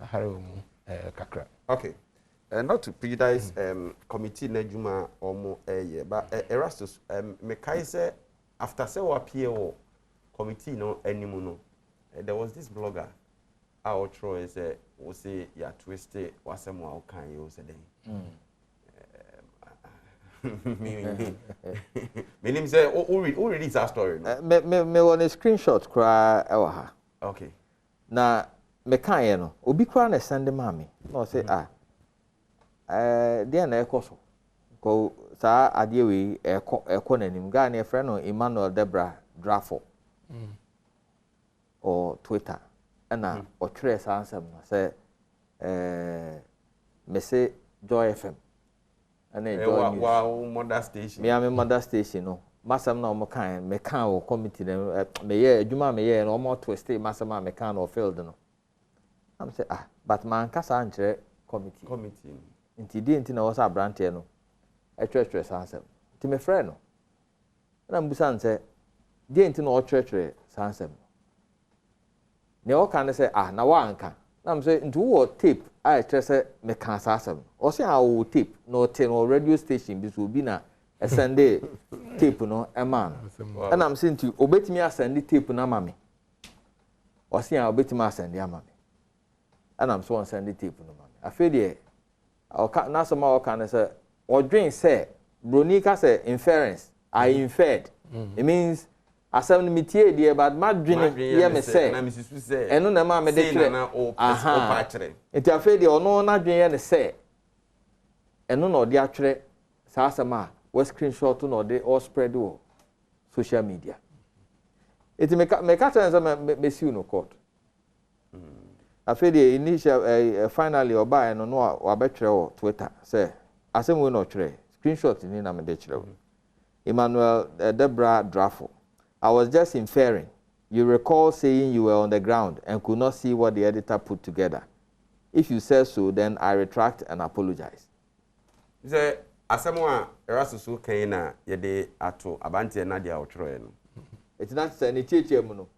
ahare mo kakra. Okay. Not to prejudice committee Nejuma omo but Erastus me kai say after say we appear committee no anymore no there was this blogger our Troy say we say ya twisted wasem wa kan you say then me name say who read this story no me want a screenshot cry ewa ha. Okay. Na me kan no obi cry na send mami no say dia na ekoso ko sa ade we eko nanim ga na e friend no Emmanuel Debra Drafo o Twitter ana o tire sa ansem no say me say Joy FM ana Joy News wow mother station me am mother station no masam na o kan me kan o committee na me ye adwuma me ye no mo twist masam me kan o field no am say but man kasa anchire committee nti di nti na wo sa brante no etwetwe sansem nti me frɛ no na mbusa nse di nti na wo twetwe sansem ne wo kan se na wa anka na mse nti wo tape a etrese me kan sansem o se wo tape no te no radio station bi so bi na sende tape no man na mse nti obetimi asende tape na mame o se obetimi asende amame na mse won sende tape no mame afede na some of can say or drink say bronika say inference I inferred. It means asem me tie dey but ma dwene ye me say na misisu say eno na ma me de kire pa kire enti afa dey ono na dwene ye ne say eno na odi atwere sa asem a we screenshot no dey all spread o social media enti me ka tell me see no court afede initial finally oba no wabetwere o Twitter say asem we no twere screenshot ni na me de twere Emmanuel Debra Drafo. I was just inferring. You recall saying you were on the ground and could not see what the editor put together. If you said so, then I retract and apologize. Say asemwa erasusu kan na yede ato abante na dia otwere no. It's not say ni cheche mu no.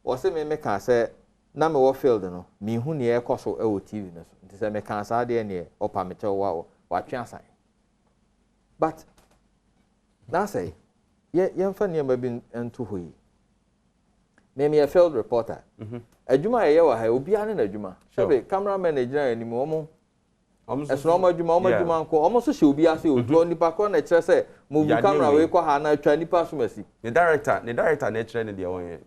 O se me ka say na me wo field no, me hu ne ekoso e wo TV no so. Nti say me kan sa de ne opa me tell wa twa asan. But now say ye fa ne ma bi ento hoyi. Me a field reporter. Adwuma ye wa ha obi ane na adwuma. Sabe cameraman na gina ani mo eso mo adwuma nko omo so hye obi ase odu nipa ko na kire say mo bu camera we ko ha na atwa nipa so masi. The director na kire ne de won ye.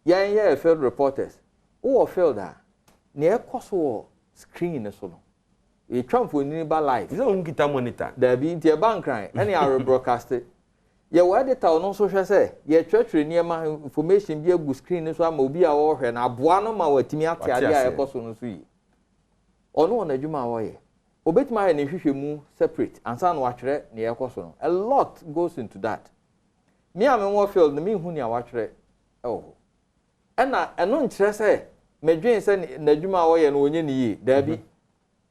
Ye field reporters. Who field that? Ne ekoso screen so no. E tramfo ni ba live. Is on kita monitor. There be ntia bank ran any are broadcast. Ye wa editor no so hwe say ye twetwere niema information bi agu screen so ama obi a wo hwe na aboa no ma watimi ate ade a ekoso no so yi. Ono na adwuma wo ye. Obetima ha ne hwehwe mu separate ansa na watwere ne ekoso no. A lot goes into that. Me am in field na me hu ne a watwere ena eno nkire say medwen say na adwuma wo ye no onye ne yi da bi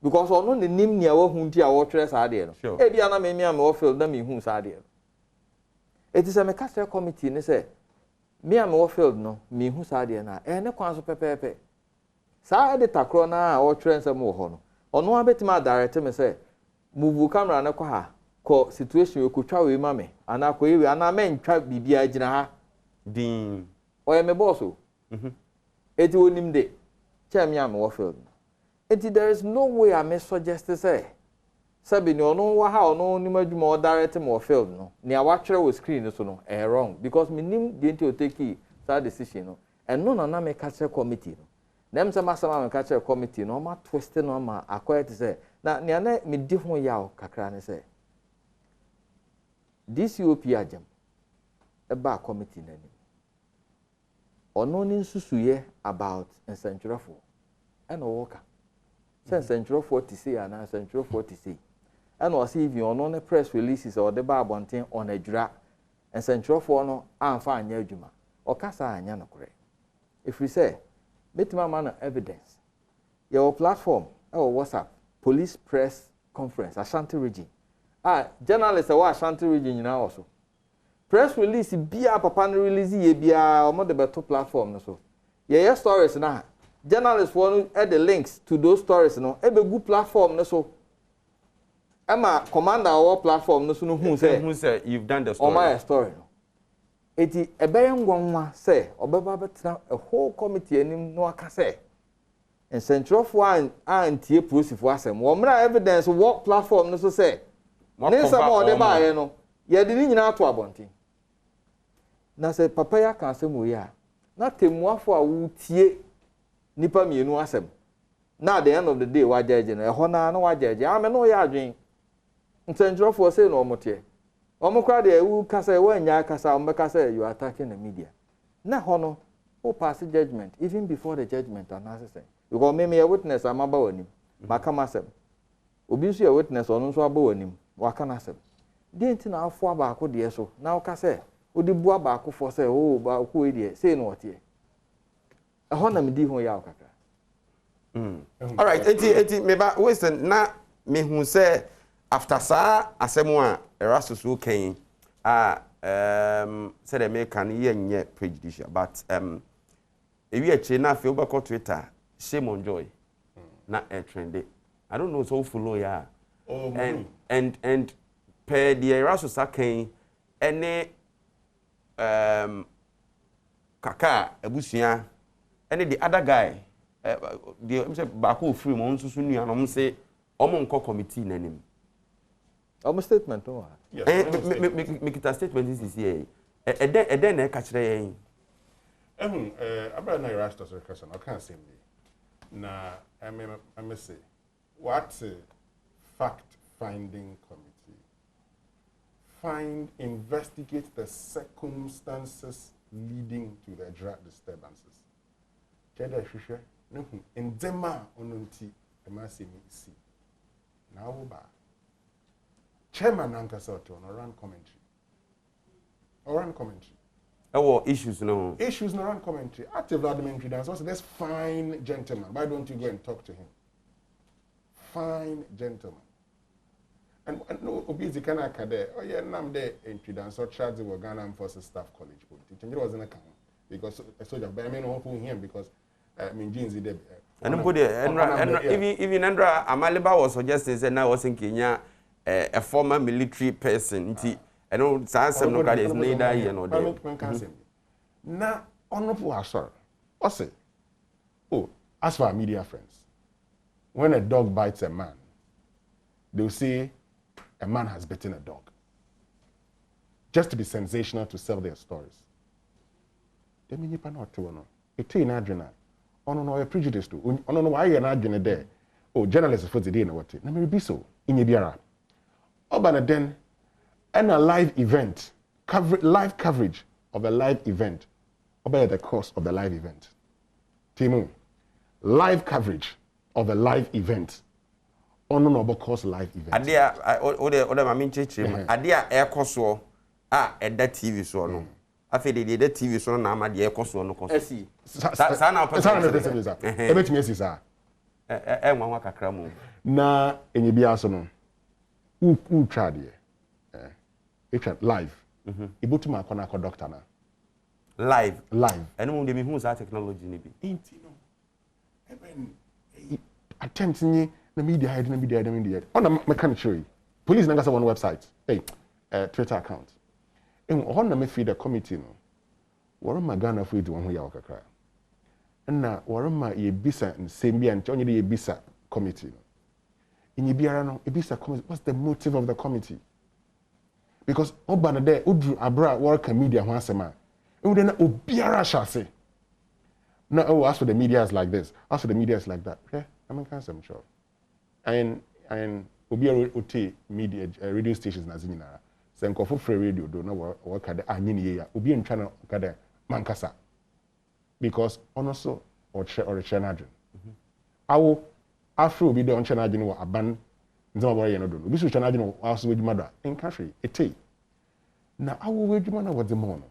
because ono ne nim ne a wo hu nti a wo twere sa de no e bia na me am wo field na me hu sa de no it is a mechanical committee ne say me am wo field no me hu sa de na ne kwan so pepepe sa editor kro na wo twere nsem wo ho no ono abetima direct me say move camera na kwa ha ko situation we ko twa we ma me ana ko yewe ana me ntwa bibia agina ha din oye me boss o eti onim de chem ya me wo field eti there is no way I may suggest say sabi ni ono wa ha ono nim adwuma o direct me wo field no ne awatwere wo screen so no wrong because me nim de enti o take that decision no and no na me catch committee no nem se masama me catch committee no ma twist no ma akoye te say na ne na me di ho ya o kakra ne say DCOP agem e ba committee na ni ono ni nsusuye about nsentwerefo ena woka nsentwerefo ti say ana nsentwerefo ti say ena o say even ono ne press releases or the ba abonten on adwura nsɛntwerɛfoɔ no amfa anya adwuma ɔka saa anya no korɛ ɛfiri sɛ metima ma no evidence yɛwɔ platform ɛwɔ WhatsApp police press conference Ashanti region journalists ɛwɔ Ashanti region nyinaa wɔ so press release bia papa no release ye bia ɔmo de beto platform no so ye stories na journalists won add the links to those stories no e be good platform no so ema commander our platform no so no hu say you've done the story on my story no eti ebe ngwanwa say obeba betra a whole committee anim no aka say and centrofo an tie prosifo asem wo mra evidence what platform no so say ne some o de ba ye no ye de ni nyina ato abonten na se papa ya kan asem wo ya na temuafo a wo tie nipa mienu asem na at the end of the day wa judge no e ho na wa judge ame no ya adwen ntsentrofo say no omotie omokra de wu kasa wa nya kasa ombeka say you attacking the media na ho no o pass judgment even before the judgment analysis because me a witness amaba wanim makama asem obi nso ya witness ono nso aba wanim waka na asem de ntina afo abaako de so na o kasa odi bua baako fo say o baako e de say no otie ho na me di ho ya okaka all right eti meba listen na me hu say after sa asemu a erasus wo kan say the make can ye nye prejudicial but ewi eche na fe obako Twitter shame on joy na trend I don't know so follow ya and per the erasus akan ene kaka abusua ene the other guy the say baako free mo nsusu nua no say omo nko committee nanim almost statement no make it a statement this is here eden na ka kire yen abra na rastos question I can't say me na I say what fact finding committee investigate the circumstances leading to the drug disturbances kede hwehwe no ndema onunti emase mi si na wo ba chairman Ankasoto no run commentary issues no run commentary active Vladimir dance also this fine gentleman why don't you go and talk to him fine gentleman and no obizi kana kade oh yeah nam there dance so charge the Ghana Forces Staff College it wasn't a account because a soldier but I mean who him because jeans there and even Andra Amaliba was suggesting say now was in Kenya a former military person I know some no is neither here nor there na honorable asor o say oh as for our media friends when a dog bites a man they'll say a man has bitten a dog just to be sensational to sell their stories they mean you not to no it in adrena ono no a prejudice to ono no why you na adwene there oh journalists for the day na what na me be so inye biara obana den and a live event live coverage of a live event obey the course of the live event timu live coverage of a live event ono no obo course live event adia o ma mincheche adia e koso eda TV so no afi de TV so na ama de e koso no koso esi sa na person e betimi esi sa nwanwa kakra mu na enye bia so no u trade live ibotuma akona akọ doctor na live enu mo de mi hu sa technology ni bi enti no even attempt ni na media on a mechanical police na gasa one website Twitter account on na me feed the committee no woro magana for it won ho ya okakra na woro ma ye bisa nsembia nti onye de ye bisa committee no inyi biara no e bisa committee what's the motive of the committee because obana there udru abra work media ho asema e na obiara sha say no oh as for the media is like this as for the media is like that okay I'm can some sure and obiara ot media radio stations na zinyina se nkofo free radio do na work at anyi ne ya obi ntwa na kada mankasa because onoso or chanadun awo afro obi de on chanadun wo aban nzema bore ye no do obi so chanadun wo aso wedwuma do in country etey na awo adwuma na wɔde mo no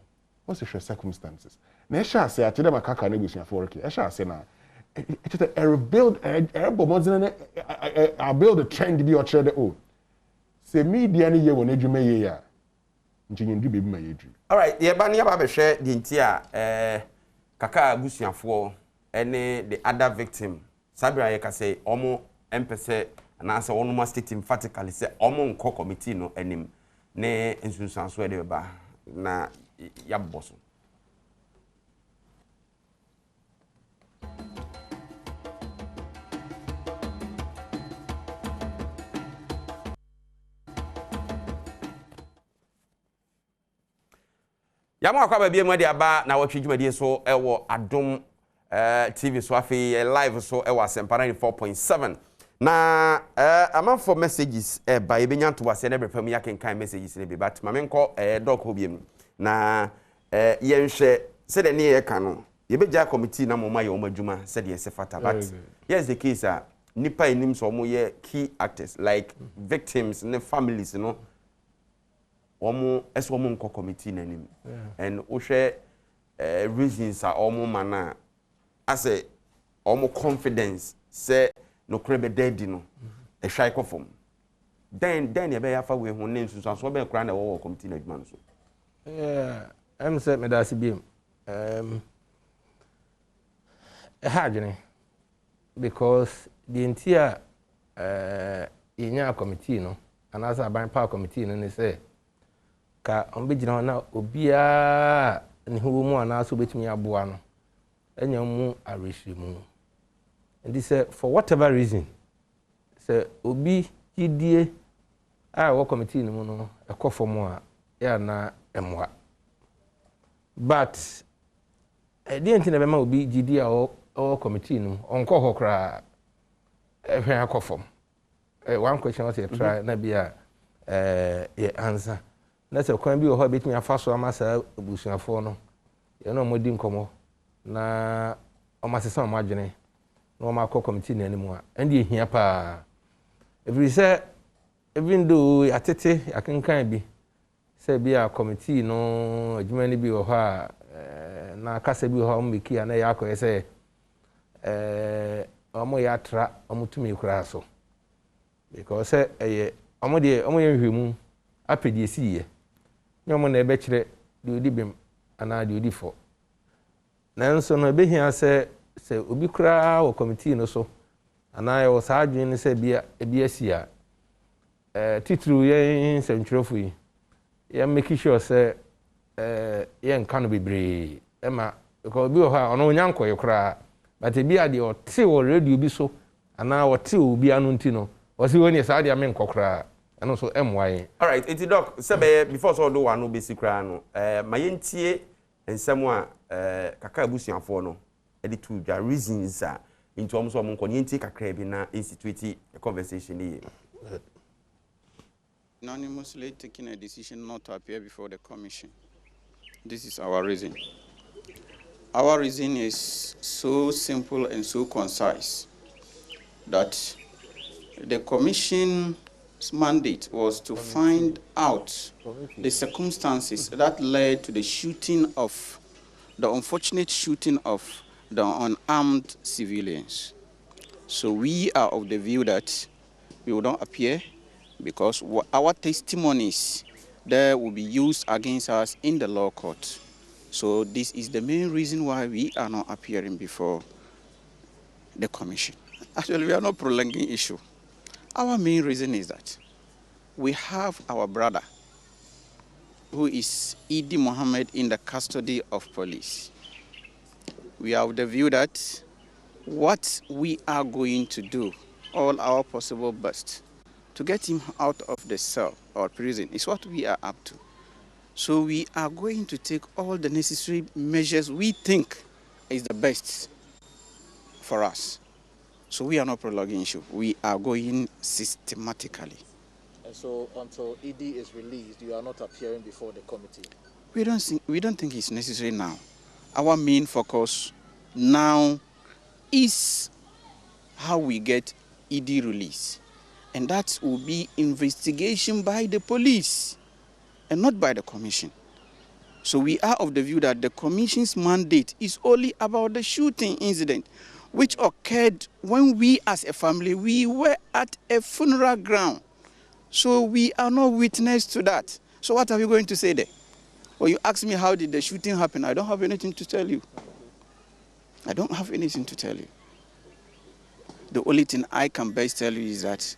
what's the circumstances na ɛhyɛ ase akyerɛ ma kaka na ebusuafo work ɛhyɛ ase na ɛkyerɛ rebuild I build a trend bi ɔkyerɛ de o sɛ media ne yɛ wɔ n'adwuma yɛ ya nkyɛnyɛndu beebi ma yɛduru. Alright, yɛba ne yɛba bɛhwɛ deɛ nti a kaka abusuafoɔ ɛne the other victim sabira yɛka sɛ ɔmo mpɛsɛ anaasɛ ɔno ma state emphatically sɛ ɔmo nkɔ committee no anim ne nsunsuanso ɛde bɛba na yɛabɔ so. Yamo akwaba bia mu de aba na Nnawotwe dwumadie so ɛwɔ Adom TV so afi live so ɛwɔ Asempa 94.7 na amanfo messages ba yebenya to wase na brepam yakenkan messages ne be but mamenkɔ doc ho biem na yenhwɛ se de ne yɛka no yebegya committee na moma yɛ ɔma dwuma se de yɛse fata but here's the case nipa enim so ɔmo yɛ key actors like victims ne families no omo eso omo nko committee nanim and ohwe reasons are omo mana as a omo confidence say no krebe dead no e hwai kofom then e be yafa we ho ne nsusu so be kra na wo committee na adwuma no so am say me da se biem hardene because the entire yenya committee no and as a ban power committee no ne say ka ombegina na obia ne ho mu ana so betumi aboa no enya mu arehwe mu and this for whatever reason say obi gidie a wo committee no mu no ekofo mu a ya na emwa but the entity na be ma obi gidie a wo committee no onko ho kra ehwe akofo one question was try na bia ye answer na se kwan bi wo ho betumi afa so amasa abusuafo no ye no modi nkomo na omasesa omadwene na omakọ committee na animu a ende ehia pa every say even though atete akenkan bi say bia committee no adwuma ni bi wo ho a na kasa bi wo ho mbeki na ya akọ say omo ya tra omo tumi kura so because say omo de omo ye hwemu apedi esiye nyomo na ebe kire de odi bem ana de odi fo nanso no ebe hia se obi kura wo committee no so ana ye wo sa adwen ne se bia asia titru ye nsentwerefo yi ye make sure se ye nka no bebre ema because obi wo ha ono nyanko ye kura but ebi ade o te wo radio bi so ana wo te obi anu nti no wo si woni sa ade ame nkokra ano so MY. All right, eti doc, sebe before so do one no basic no ma yentie ensem a kaka abusuafo no edi to dwa reasons into omso omon ko yentie kakra bi na institute a conversation here. Unanimously taking a decision not to appear before the commission. This is our reason. Our reason is so simple and so concise that the commission's mandate was to find out the circumstances that led to the unfortunate shooting of the unarmed civilians. So we are of the view that we will not appear because our testimonies there will be used against us in the law court. So this is the main reason why we are not appearing before the commission. Actually, we are not prolonging issue. Our main reason is that we have our brother, who is Idi Mohammed, in the custody of police. We are of the view that what we are going to do, all our possible best, to get him out of the cell or prison is what we are up to. So we are going to take all the necessary measures we think is the best for us. So we are not prolonging issue. We are going systematically. And so until ED is released, you are not appearing before the committee? We don't think it's necessary now. Our main focus now is how we get ED release. And that will be investigation by the police. and not by the commission. So we are of the view that the commission's mandate is only about the shooting incident, which occurred when we as a family, we were at a funeral ground. So we are not witness to that. So what are you going to say there? Or you ask me how did the shooting happen? I don't have anything to tell you. I don't have anything to tell you. The only thing I can best tell you is that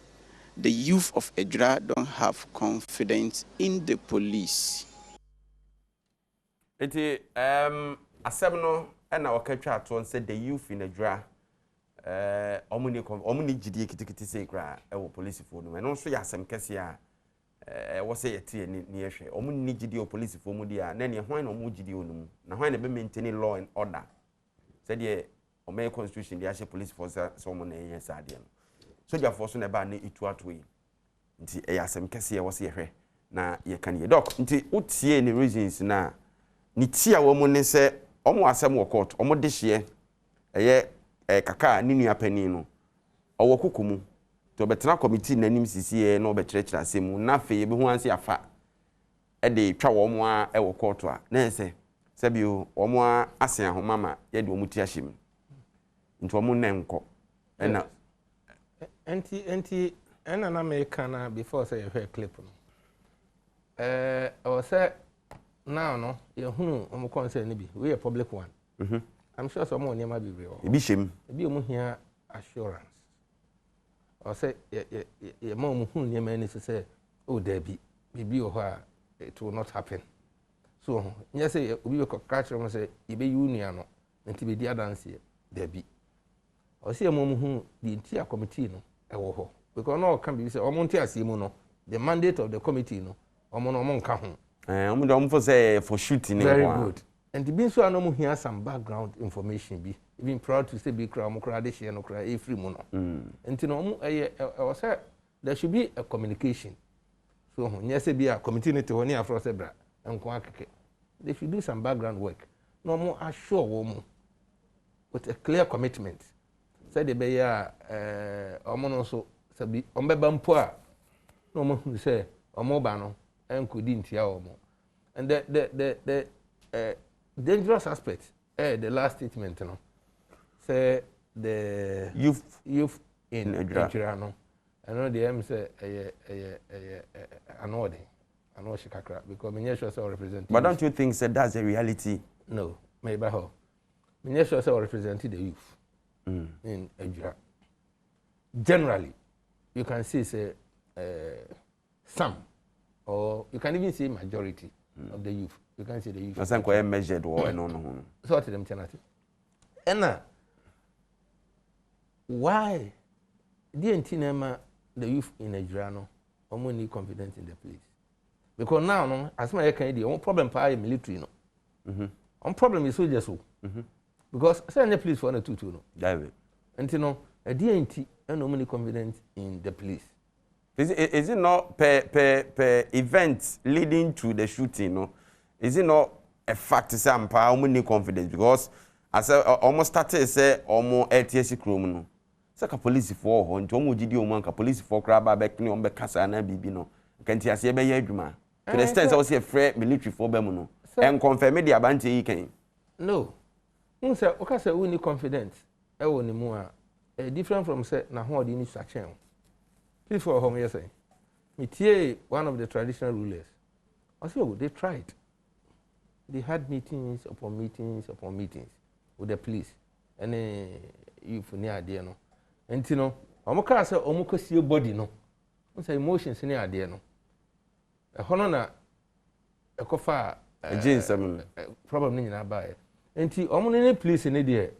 the youth of Ejura don't have confidence in the police. Iti asem no na wakatwa to said the youth in Ejura omuni gidie kitikiti sei kra e police fo no no so ya asem kese a wo say yete ni ehwe omuni gidie o police fo mu dia na ne hwan na omu gidie onum na hwan na be maintain law and order said the Omei constitution the Ashe police force so mo na yen sade no so dia force na ba na Nnawotwe Yi nti e yasem kese e wo say hwe na ye kan ye doc nti utie ni reasons na ni tia wo mu ne se omo asem wo court omo de hye eye kaka ni nua pani no owo kukumu to betena committee nanim sisi na obekirekira asem na fe ye be hu anse afa e de twa wo mo a e wo court a na se sebio omo a asen ahomama ye de omo ti ahyem nti omo na enko ena enti ena na me kana before say you clip no I was say now no you hunu omo concern bi we a public one I'm sure some money ma be real e bi shem e bi omo hia assurance or say ye ma omo hunu ne ma ni say oh there be o ha it will not happen so nya say obi be catch them say e be union no nti be di adanse there be or say omo hunu the entire committee no e wo ho because no can be say omo nti asemu no the mandate of the committee no omo no omo nka ho omo do for say for shooting very good and the bin so anomo hear some background information be even proud to say be kra omo kra de share no kra e free mu no enti no omo I say there should be a communication so nya say be a committee ne te ho ne afro say bra enko akeke they should do some background work no omo assure wo mo with a clear commitment say the be ya omo no so sabi ombeba mpo a no omo say omo ba no enko di ntia omo and the dangerous aspect the last statement no say the youth in Ejura no I know the M say I know shikakra because me sure say represent but don't you think that that's a reality no maybe how me sure say represent the youth in Ejura generally you can see say some or you can even say majority of the youth. You can see the youth. That's quite measured or no. So to them tenati. And why the youth in Ejura no omo need confidence in the police? Because now no as my can the one problem pa military no. On problem is soldiers so. Because say the police for na tutu no. David. And you know a DNT and no need confidence in the police. Is it not per event leading to the shooting? No, is it not a fact to say I'm need confidence because as almost started say almost ATS chrome no. Say ka police for ho nti omo gidi omo ka police for kraba back ni ombe kasa na bibi no. Kanti ase be ye adwuma. To the extent say we say military for be mu no. En confirm the Adom yi kan. No. Say o ka say we need confidence. E wo ni mu a different from say na ho odi ni sachen. Please for home, yes, Mitier, one of the traditional rulers. I said, oh, they tried. They had meetings upon meetings upon meetings with the police. And you for near idea, no. And you know, I'm a say, almost see your body, no. What's emotions near idea, no. A honor, a cofa, a jeans, problem in our buy. And you almost police in idea.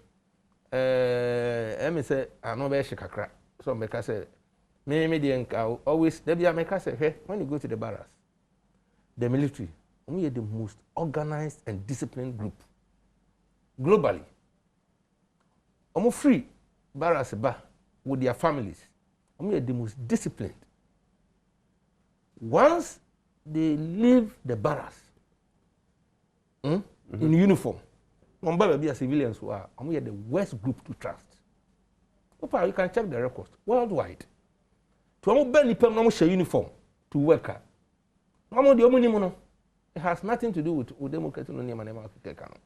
Say, I know where she can crack. So, make I say, me always when you go to the barracks, the military, we are the most organized and disciplined group globally. Almost free barracks with their families. We are the most disciplined. Once they leave the barracks in uniform, be civilians who are, we are the worst group to trust. You can check the records worldwide. To almost barely pay no share uniform to work. No the omni mono. it has nothing to do with democracy no nema nema keka no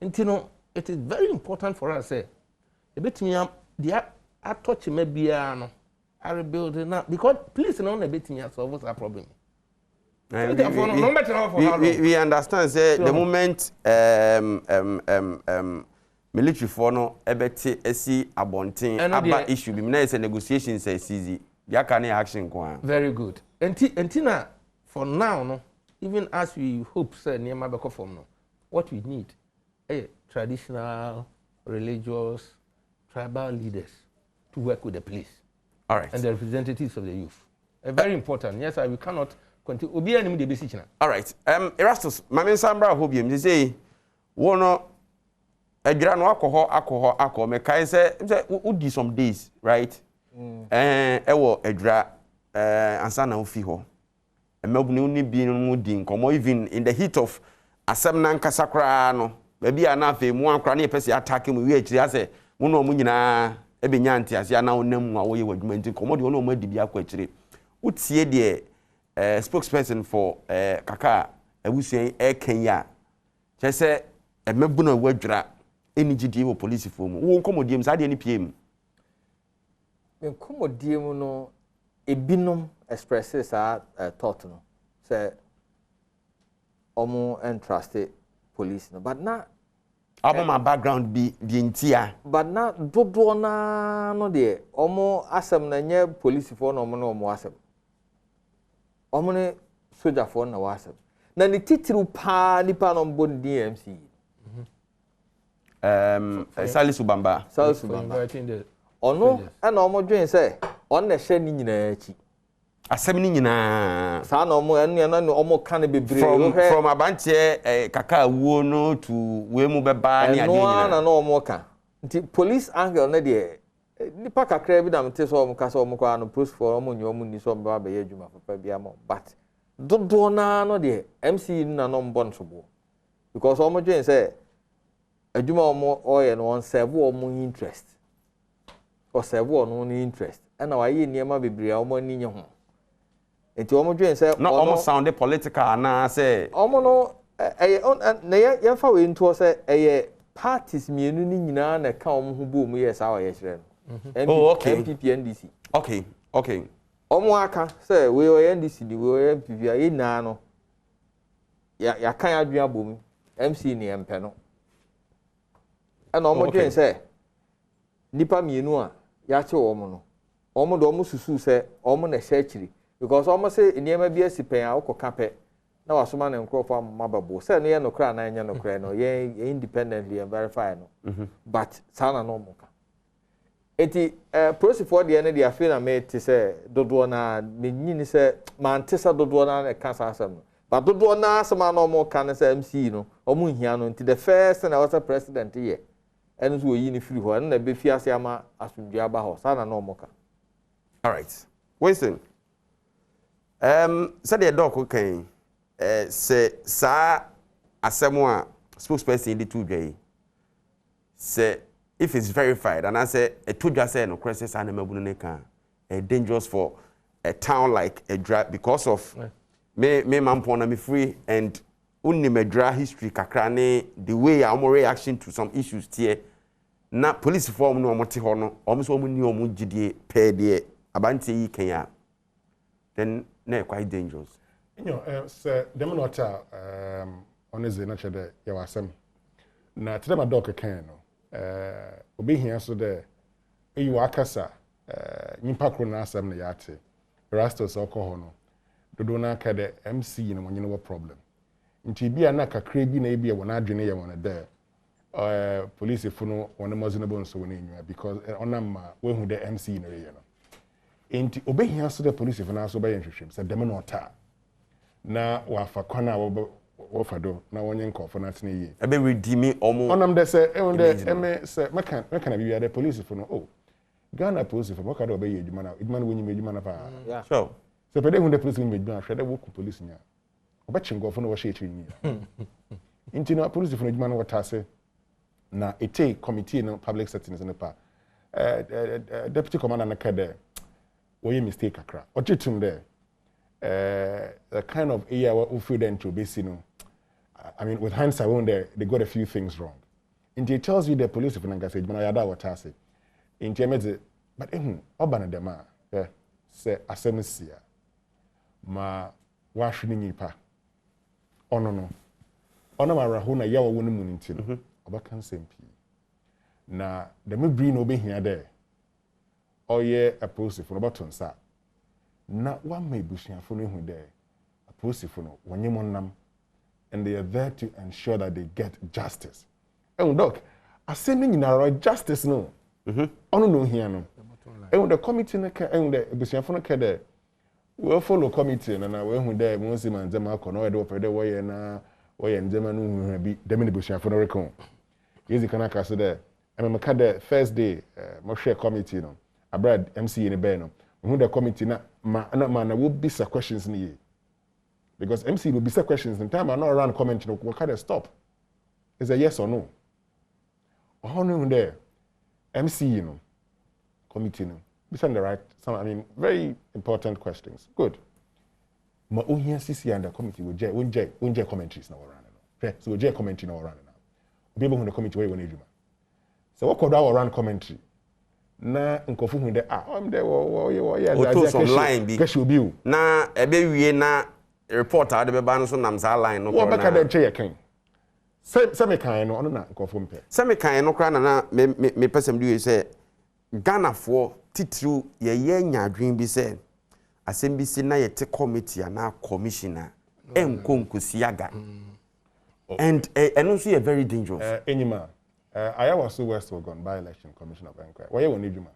nti no it is very important for us say ebetimi dia atouch me bia no I rebuild it now because please no na ebetimi solve that problem. We understand say the moment military for no ebeti esi abonten aba issue bi na say negotiations say easy dia can action ko. Very good. Enti na for now no even as we hope say niema be form no what we need traditional religious tribal leaders to work with the police. All right. And the representatives of the youth. Very important. Yes, we cannot continue. Obi anim de besi china. All right. Erastus, mame sambra hobiem they say wono adwira no akọ me kai say udi some days, right? Ewo adwira ansa na ofi ho. Emabunu ni bi no mu di nkomo even in the heat of asem na nkasa kra no. Baby ana afa mu ankra na yepese attack mu wi akiri ase wono mu nyina ebenya ntiase ana onam a woye wadwuma nti nkomo de wono mu adi bi akọ akiri. Utie de spokesperson for kaka abusuan Kenya chese emabuna wadwira enigidi wo police fo mu wo nkomodiem sa de ni piem nkomodiem no ebinom expresses sa thought no say omo entrusted police no but na my background be ntia but na dodo na no de omo asem na nye police fo no omo asem omo ne soldier fo na wasem na ni titiru pa nipa no mbo DMC Salisu Bamba ono na omo dwen say on na hye ni nyina achi asem ni nyina sa na omo enu na omo kan bebre from abantie kaka awuo no to we mu beba ni ade nyina na omo kan nti police angle na de nipa kakra bi da mte so omo kasa omo kwa no post for omo nyo omo ni so ba be adwuma papa bia mo but dodo na no de MC na no mbon sobo because omo dwen say adwuma omo oye no on serve omo interest or serve ono ni interest na wa ye niema bebre omo ni nye ho enti omo dwen say no omo sound political na say omo no na ye fa we nto say parties mienu ni nyina na ka omo ho bo mu ye sa wa ye kire oh okay MPP NDC okay omo aka say we o NDC di we o MPP ayi na no ya kan adwua bom MC ni empe no ana omo dwen say nipa mienu a ya che omo no omo do omo susu say omo na hye akiri because omo say niema bi asipen a ukoka pe na wasoma na nkrofo amababo say no ye no kra na nya no kra no ye independently and verify no but sana no mo ka eti process for the end the feel na me ti say dodo na me nyini say man ti say dodo na ka sa asem but dodo na asema na mo ka na say MC no omo hia no nti the first na was president here enu so yi ni free ho na be fi ase ama asundua ba ho sana na mo ka. All right Winston said the doc kan say sa asemo a spokesperson dey to dwai say if it's verified and I say a to just say no crisis and mabunu ne kan dangerous for a town like Edra because of me mampo na me free and unni medra history kakra ne the way our reaction to some issues here na police form no omote ho no omo so omo ni omo gidie pe de Adom Yi Kenya then na quite dangerous say dem not on is na chede ya wasem na tede ma doc kan no obi hia so de eyi wakasa nyimpa kro na asem na yate rastos okoho no dodo na ka de MC no nyine wo problem nti bia na kakra bi na e bia wona adwene ye wona de police funo wona mozinable nso wona enwa because onam we hu de MC no ye no enti obi hia so de police funo aso ba ye nhwehwem se dem na ota na wafa kwana wo fado na wonye nkofo na tene yi ebe redeem omo onam de say eme say meka na bibia de police funo oh Ghana police for maka de obey edwuma na edwuma na wonyi edwuma na pa yeah sure so pede hu de police wonyi edwuma hwede wo ku police nya obechi ngofo na wo share chiri nti na police funo edwuma na wotase na ete committee no public settings no pa deputy commander na kede wo ye mistake akra ochitum de the kind of area we feel them to be seen. I mean, with hindsight, when they got a few things wrong. And it tells you the police if you say, "But I yada what I say." In terms, but oban dem a say asemisia ma wa hwene nipa ono no ono ma raho na yawo wonu mu nti no obaka nsɛmpi na dem bri no obehia de oye apostle no batonsa na wa ma ebusuafo no hu de apostle no wonyemo nam and they are there to ensure that they get justice. And doc, asɛm nyinara justice no ono no hia no. And the committee and the ebusuafo no de we follow committee na we hu de mo si man zema ko no we do pede we ye na we ye nzema no hu bi de me ebusuafo no rekon yezi kana ka so de me ka de first day mo share committee no abra MC ni be no hu de committee na na we be some questions ni ye because MC will be some questions in time and not around comment no we can stop is a yes or no how no there MC you know committee no send the right some I mean very important questions good ma ohia CC and the committee will je commentaries na run no so je commentary na run now be able the committee wey won adwuma so what could our run commentary na nkofu hu de am there wo online bi na ebe wie na report ade be ba no so nam za line no ko na wo beka de che ye kan se me kan no ono na nkofu mpe se me kan no kra na me pesem di we say Ghana for titru ye nyadwen bi se asem bi si na ye te committee na commissioner enkonkusiaga and eno so ye very dangerous enyima I was so west Ogun by election commissioner of inquiry why you need juma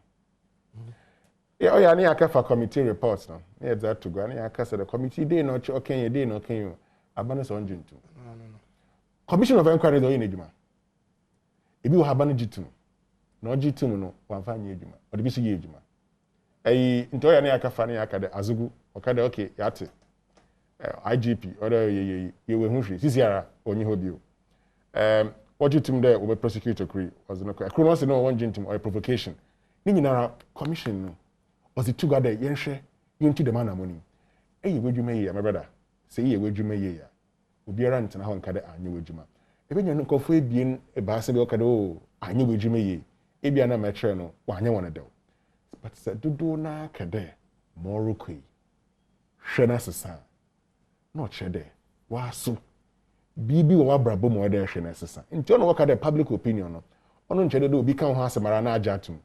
yeah oya ni aka for committee reports no na ye that to go na aka say the committee dey no okay you dey no okay you abano so njintu no commissioner of inquiry do you need juma ebi wo habano jitu na ojitum no wanfanye adwuma odi bi so ye adwuma nto ya na yakafa na yakade azugu okade okay yate IGP oda ye we hu hwe sisiara onyi ho bio ojitum there we prosecutor crew was no cross no one jintum or provocation ni nyinara commission no was it together yenhwe yunti de man amoni wedwuma ye my brother say ye wedwuma ye ya obiara ntena ho nkade anye wedwuma ebenya no nkofo ebien ebaase be okade o anye wedwuma ye ebia na metre no wanye wona dew but said do na kede morukui hwena sesa no chede waso bibi wo abrabo mo de hwena sesa nti ono wakade public opinion no ono nchede do obi kan ho asemara na ajatum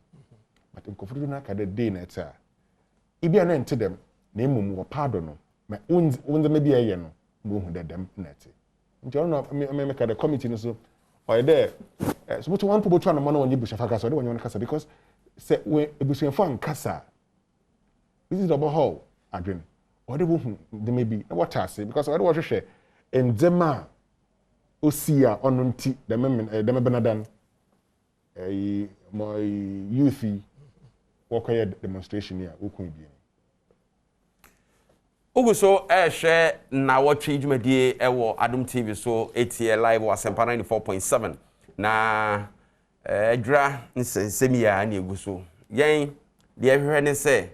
but nkofudu na kade dey na eta ebia na ente dem na emum wo pardon no me unze me bia ye no mo hu de dem na ete nti ono me kade committee no so or there so what one people try na money on you bushafaka so they want kasa because say we ebusuafo ankasa this is about how adwen or they who they may be what I say because what was share in dema osia onunti dem benadan my youthi work demonstration here okun bi Oguso share Nnawotwe Yi dwumadie ewo Adom TV so ATL live was Sempa 94.7 na dra nsensemi ya na eguso yen de ehwehwe ne se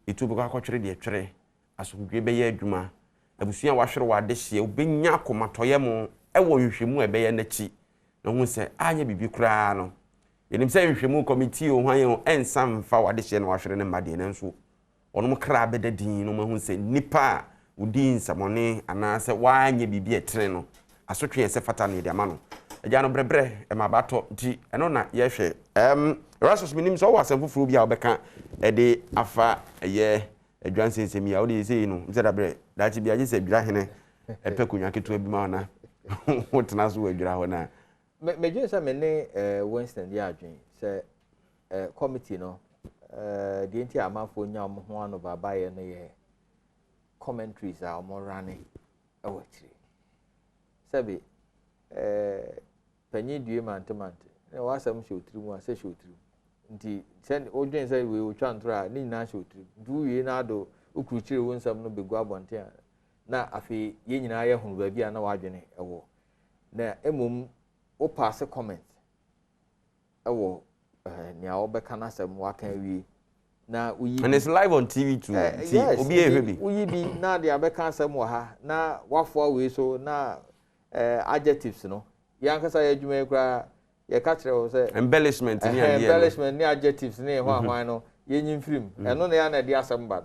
YouTube ka kwotwere de twere asomdwe be ye adwuma abusua wahwere wade hye obenya komatoye mu ewo nhwehwemu ebeye nachi na hu se anya bibi kura no yenim se nhwehwemu committee o hwan ye ensam fa wade hye na wahwere ne made ne nso onom kra bedadin no mahu se nipa udin samone anase wanye bibi etre no asotwe se fata ne de ama no agya no brebre e mabato nti eno na ye hwe rasos minim so wasem fufuru bia obeka e de afa ye adwansensemi ya odi sei no mzeda bre dachi bia je se dwira hene e pekunwa ketu abi ma na wotena so wadwira ho na me se me ne Winston dia adwen se committee no the entire amafo nya mo ho ano baba ye no ye commentaries are mo running awatiri sabi panyi due mantemante na wasam shotiri mu ase shotiri nti send odwen say we otwa ntora ni na shotiri du wie na do ukuruchire wonsam no begu abonte na afi ye nyina ye hunu ba bia na wadwene ewo na emum o pass comment ewo nia obeka na asem waka wie na uyi and it's live on TV too. See, yes, obi ehwe uyi bi na de abeka asem wo ha na wafo we so na adjectives no yankasa ya adwuma ekura ye ka kire wo say embellishment ni ade embellishment ni adjectives ni ho ahwan no ye nyim film eno na ya na de asem ba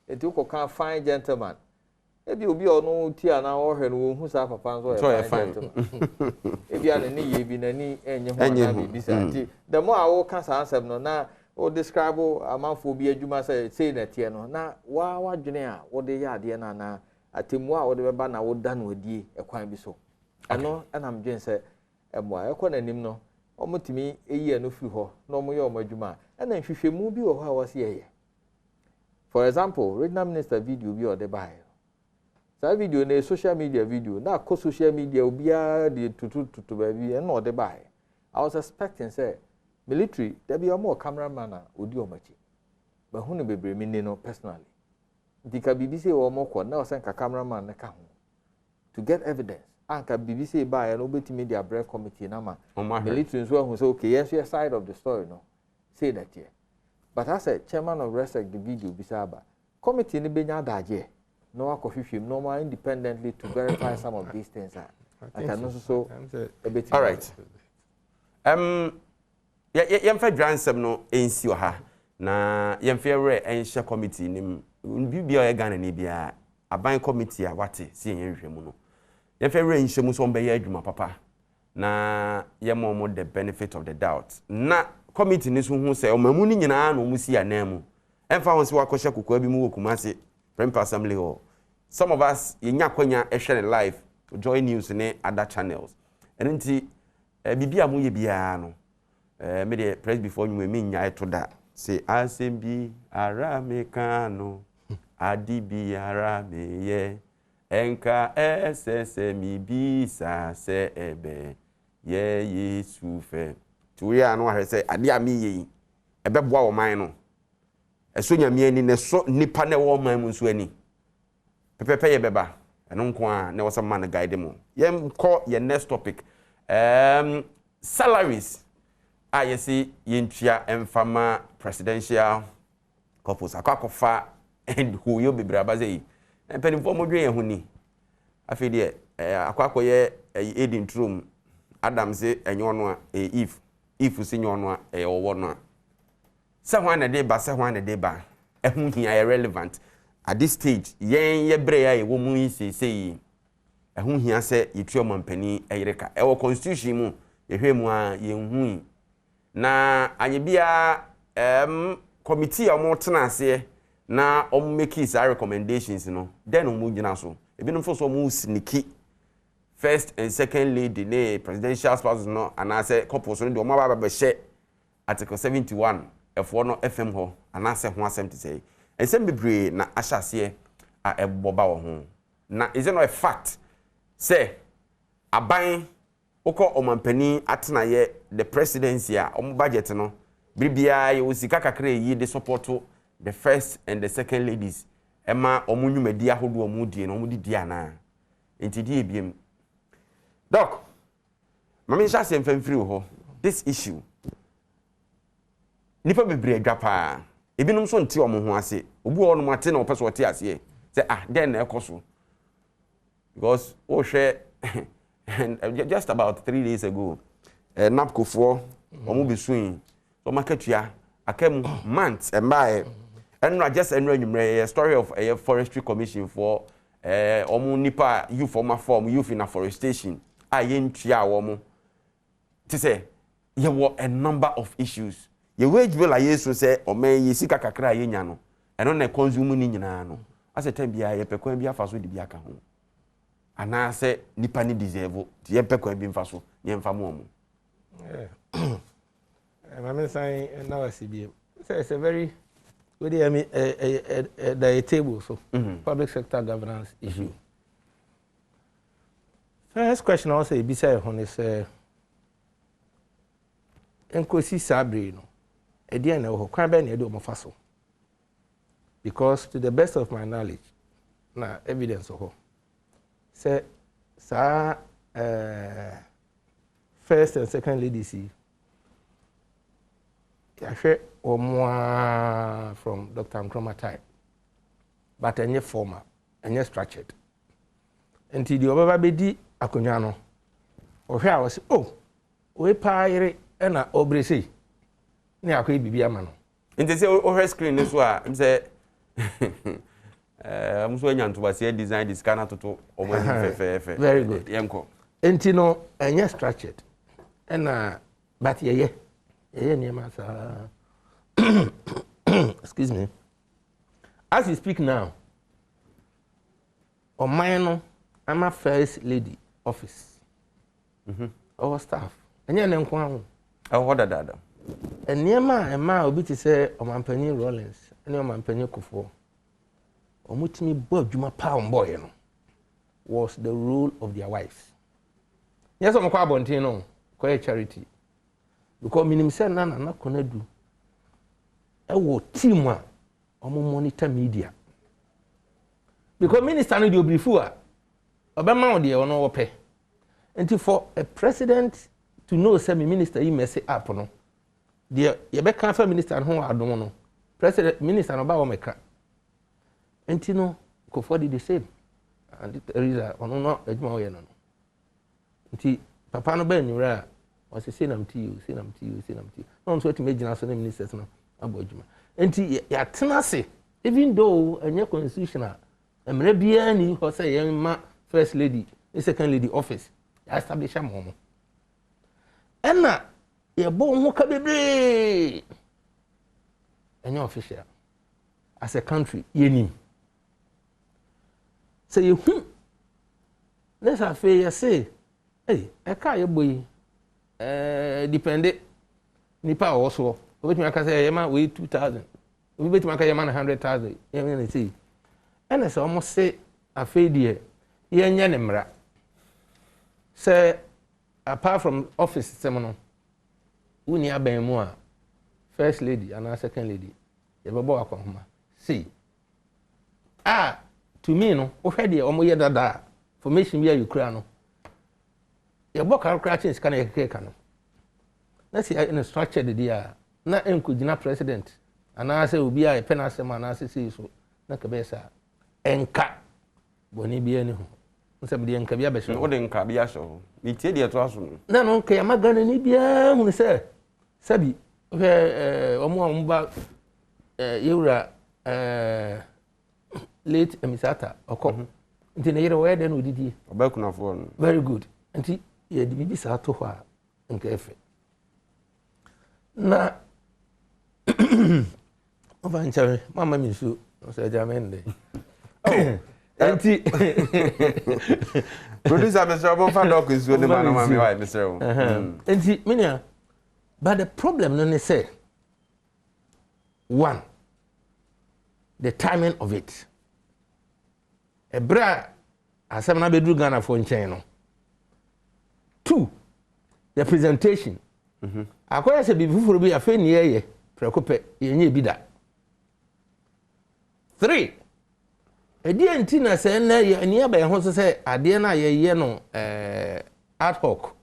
enti ko kan fine gentleman ebi obi ono ti ana wo hwe no wo hu sa papa nso ye fine gentleman ebi ana ni ye bi na ni enye ho na bi sa enti the more awo ka sa asem no na o describe amanfo bi adwuma say na tie no na wa dwene a wo de ya ade na atemu a wo de beba na wo da no adie ekwan bi so ano ana mdwen say emwa ekọ na nim no omotimi eyi eno fi ho na omo ye omo adwuma ana nhwehwemu bi wo ho a wo se ye for example regional minister video bi o de bai sa video na social media video na ko social media obi a de tutu ba bi na o de bai I was expecting say military there be more cameraman na odi omachi ba hu no bebre mi ni no personally dika BBC wo mo ko na o sen ka cameraman na ka ho to get evidence anka BBC ba ya no betimi dia break committee na ma military nso hu say okay yes your side of the story no say that here but I said chairman of respect the video bisaba committee ni benya daje no akofhwehwem no more independently to verify some of these things I can also so all right yemfa dwansem no ensi ha na yemfa re enhye committee nim bibia o Ghana ni bia aban committee a wate si yenhwehwemu no yemfa re enhye mu so mbe ya adwuma papa na yemo the benefit of the doubt na committee ni so hu se o mamu ni nyina na o mu si anam emfa won se wakɔhye kokwa bi mu wokumase Premier Assembly hall some of us yenya kwanya ehwe live Joy News ne other channels enti bibia mu ye bia no me the press before you me nya eto da say asembi ara mekano adibi ara meye enka ssmi bisa se ebe ye Yesu fe tuwe anu ahwe say ade ami ye ebeboa wo man no eso nyame ani ne so nipa ne wo man mu nso ani pepepe ye beba eno nko a ne wo some man guide mo ye call your next topic salaries I see yintia emfama presidential couples akwakofa and who you be brabaze en penifo modwen ye huni afi de akwakoye edin trum Adam say enyo no a if si nyo no a owo no a se hwan na de ba se hwan na de ba ehun hia irrelevant at this stage yen ye bre ya ye wo mu yi sei ehun hia se yitu omampani eyireka ewo constitution mu yehwe mu a yenhu na anyebia committee omo tenase na omo make his recommendations no then omo gina so ebinom fo so omo sneaky first and second lady ne presidential spouses no anase couples no de omo ba she article 71 efo no FM ho anase ho asem te say ensem bebre na ahyase a eboba wo ho na is it not a fact say aban oko omampani atenaye the presidency a omo budget no bibia ye osika kakra yi de support the first and the second ladies ema omo nwumadi ahodo omo die no omo di ana entidi ebiem doc mama sha sem famfiri ho this issue nipa bebre adwapa ebinom so nti omo ho ase obu ho no mate na opeso ote ase say then na ekoso because o hwe and just about 3 days ago napkofo omo besuin so marketua akam months embae enra just enra nyumre story of a forestry commission for omo nipa youth former form youth in afforestation ayentua omo to say there were a number of issues ye wage bill ayesu say omen yesika kakra yenya no eno na consume ni nyina no ase time bia ye pekwan bia faso de bia ka ho ana se nipa ni deserve ye pekwan bi mfaso ye mfa mo mo mama say na wasibi say it's a very good the table so public sector governance issue. First question I say be say on is enkosi sabre no e dia na ho kwan be na e do mo faso because to the best of my knowledge na evidence ho say sa first and second ladies yahwe omo from Dr. Nkrumah time but enye formal enye structured enti di obaba bedi akonwa no ohwe a wose oh we paire na obresi ni akoy bibia ma no nti se ohwe screen ni so a mse muso nyantoba design this kana toto omani fefe very good yenko enti no enye structured na but ye niema sa excuse me as you speak now on mine I'm a first lady office our staff enye ne nko ahu what dada niema ema obi ti say omampani Rollins ene omampani Kofo omutimi bo adwuma pa boy no was the role of their wives yes omko abontin no kwa charity because minim say na konadu ewo team a omo monitor media because minister no dey obrifu a obema o dey ono wo pe until for a president to know say minister yi mess up no dey ye be kan fa minister ho adom no president minister no ba wo meka until no Kofo did the same and the reason ono no adwuma wo ye no until papa no ba nyura was say nam to you no so to make so ministers no abodjuma enti ya tenase even though enye constitutional emre bia ni ho say yen ma first lady and second lady office ya establish am homo ena ye bo ho ka bebre enye official as a country yenim say you let's have fair say hey e ka ye boyi depende nipa also obetumi aka say yema we 2000 obetumi aka yema 100,000 yema na say ene say almost say afedie ye nya ne mra say apart from office semono uni aban mu a first lady and second lady ye bebo akonhoma see to me no wo hwede omo ye dada formation bia Ukraine no ye boka crash scan ye keka no na see in structure the dia na enkugina president ana say obi a penase ma na say so na ka be sa enka boni bia ni ho nse bi enka bia be so wo de enka bia so mi tie de to aso no na no ka ya magana ni bia hu se sabi omo amba yewura late emisata okọ nti na yere we de no didi obakunafo no very good nti ye di bibi sa to ho a nka efe na ovanchare mama mi su so jamende enti producer Mr. Obon fa doc is the man mama mi why Mr. enti minia but the problem no ne say one the timing of it ebra asem na bedru Ghana for nchen no two the presentation akoya se bibi fufuru bi afa ni yeye prekope yenye bi da 3 edi enti na se na ye aba ye ho so se ade na ye no ad hoc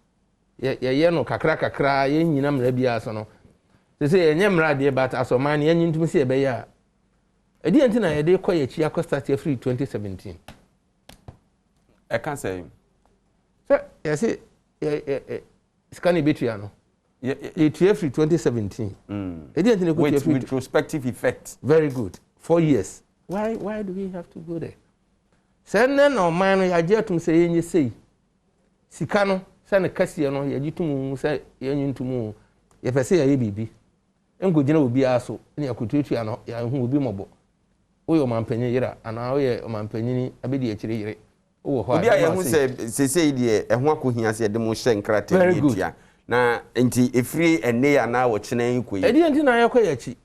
ye no kakra ye nyina mra bi aso no se yenye mra de but asoma na yenye ntum se ebe ya edi enti na ye de koye chi akostati free 2017 I can't say yes scan betia no it free 2017 edi enti na ko with retrospective effect very good 4 years why do we have to go there send no man no ya jetum say yenye sei sika no say na kase no ya jitum say yenye ntum ye pese ya ye bibi engogina obi aso ne yakotutua no ya hu obi mobo oyo mampanyin yira ana oyo mampanyin abedi akire yire wo ho obi aye hu se die eho akohia se de mo hye nkrate etia na enti efiri ene ya na wo kyene koyi edi enti na yakọ yachi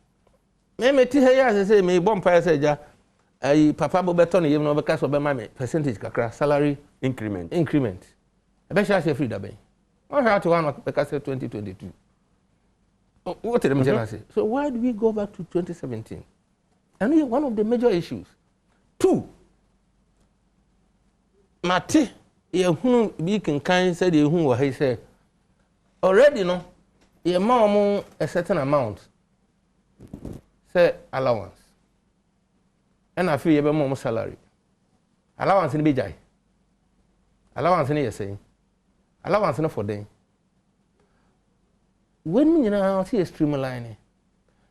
memeti he ya se me bompa ya se ja ai papa bo beto ne yem no be ka so be ma me percentage kakra salary increment ebe sha se free da ben o ha to one be ka se 2022 what did I say? So why do we go back to 2017? And one of the major issues. 2, Mate, who be can say who he said already no, ye mom a certain amount say allowance and I feel you more salary allowance in bijai allowance in you saying allowance no for them when you know see a streamline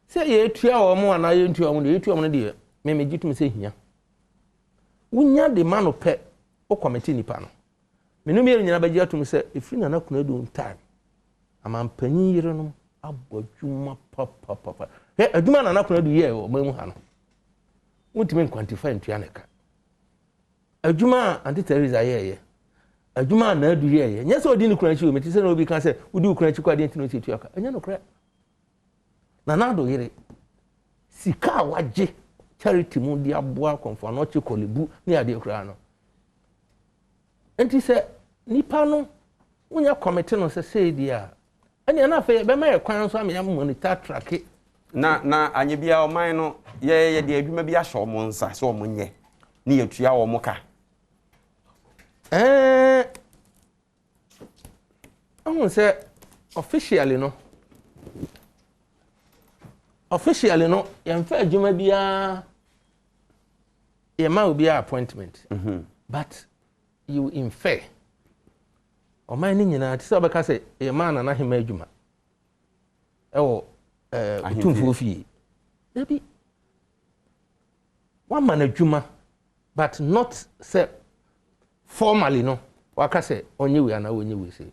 say you 2 hour more and I 2 hour you 2 hour dey me give to me say hia wunya de man pe o committee nipa no me no me nyina ba gi to me say if na na kuna do time am panyin yire no abodwuma papa he aduma na na kuna do ye o mamu ha no wotime quantify ntua neka aduma anti Teresa ye aduma na adu ye nya se odi ni kuna chi o meti se na obi kan se odi kuna chi kwa de ntino se tuaka anya no kra na do yire sika waje charity mu di aboa konfo no chi kolebu ni ade kra no enti se nipa no wonya committee no se say dia anya na fe be ma kwan so am ya monitor track na anye bia o man no ye de adwuma bi ahye omo nsa so omo nye ni yetua omo ka I say officially no yem fa adwuma bia ye ma obi appointment but you infer o man ni nyina ti se obeka say ye ma na hema adwuma ewo utumfo fie ebi one man adwuma but not say formally no waka say onye we ana onye we say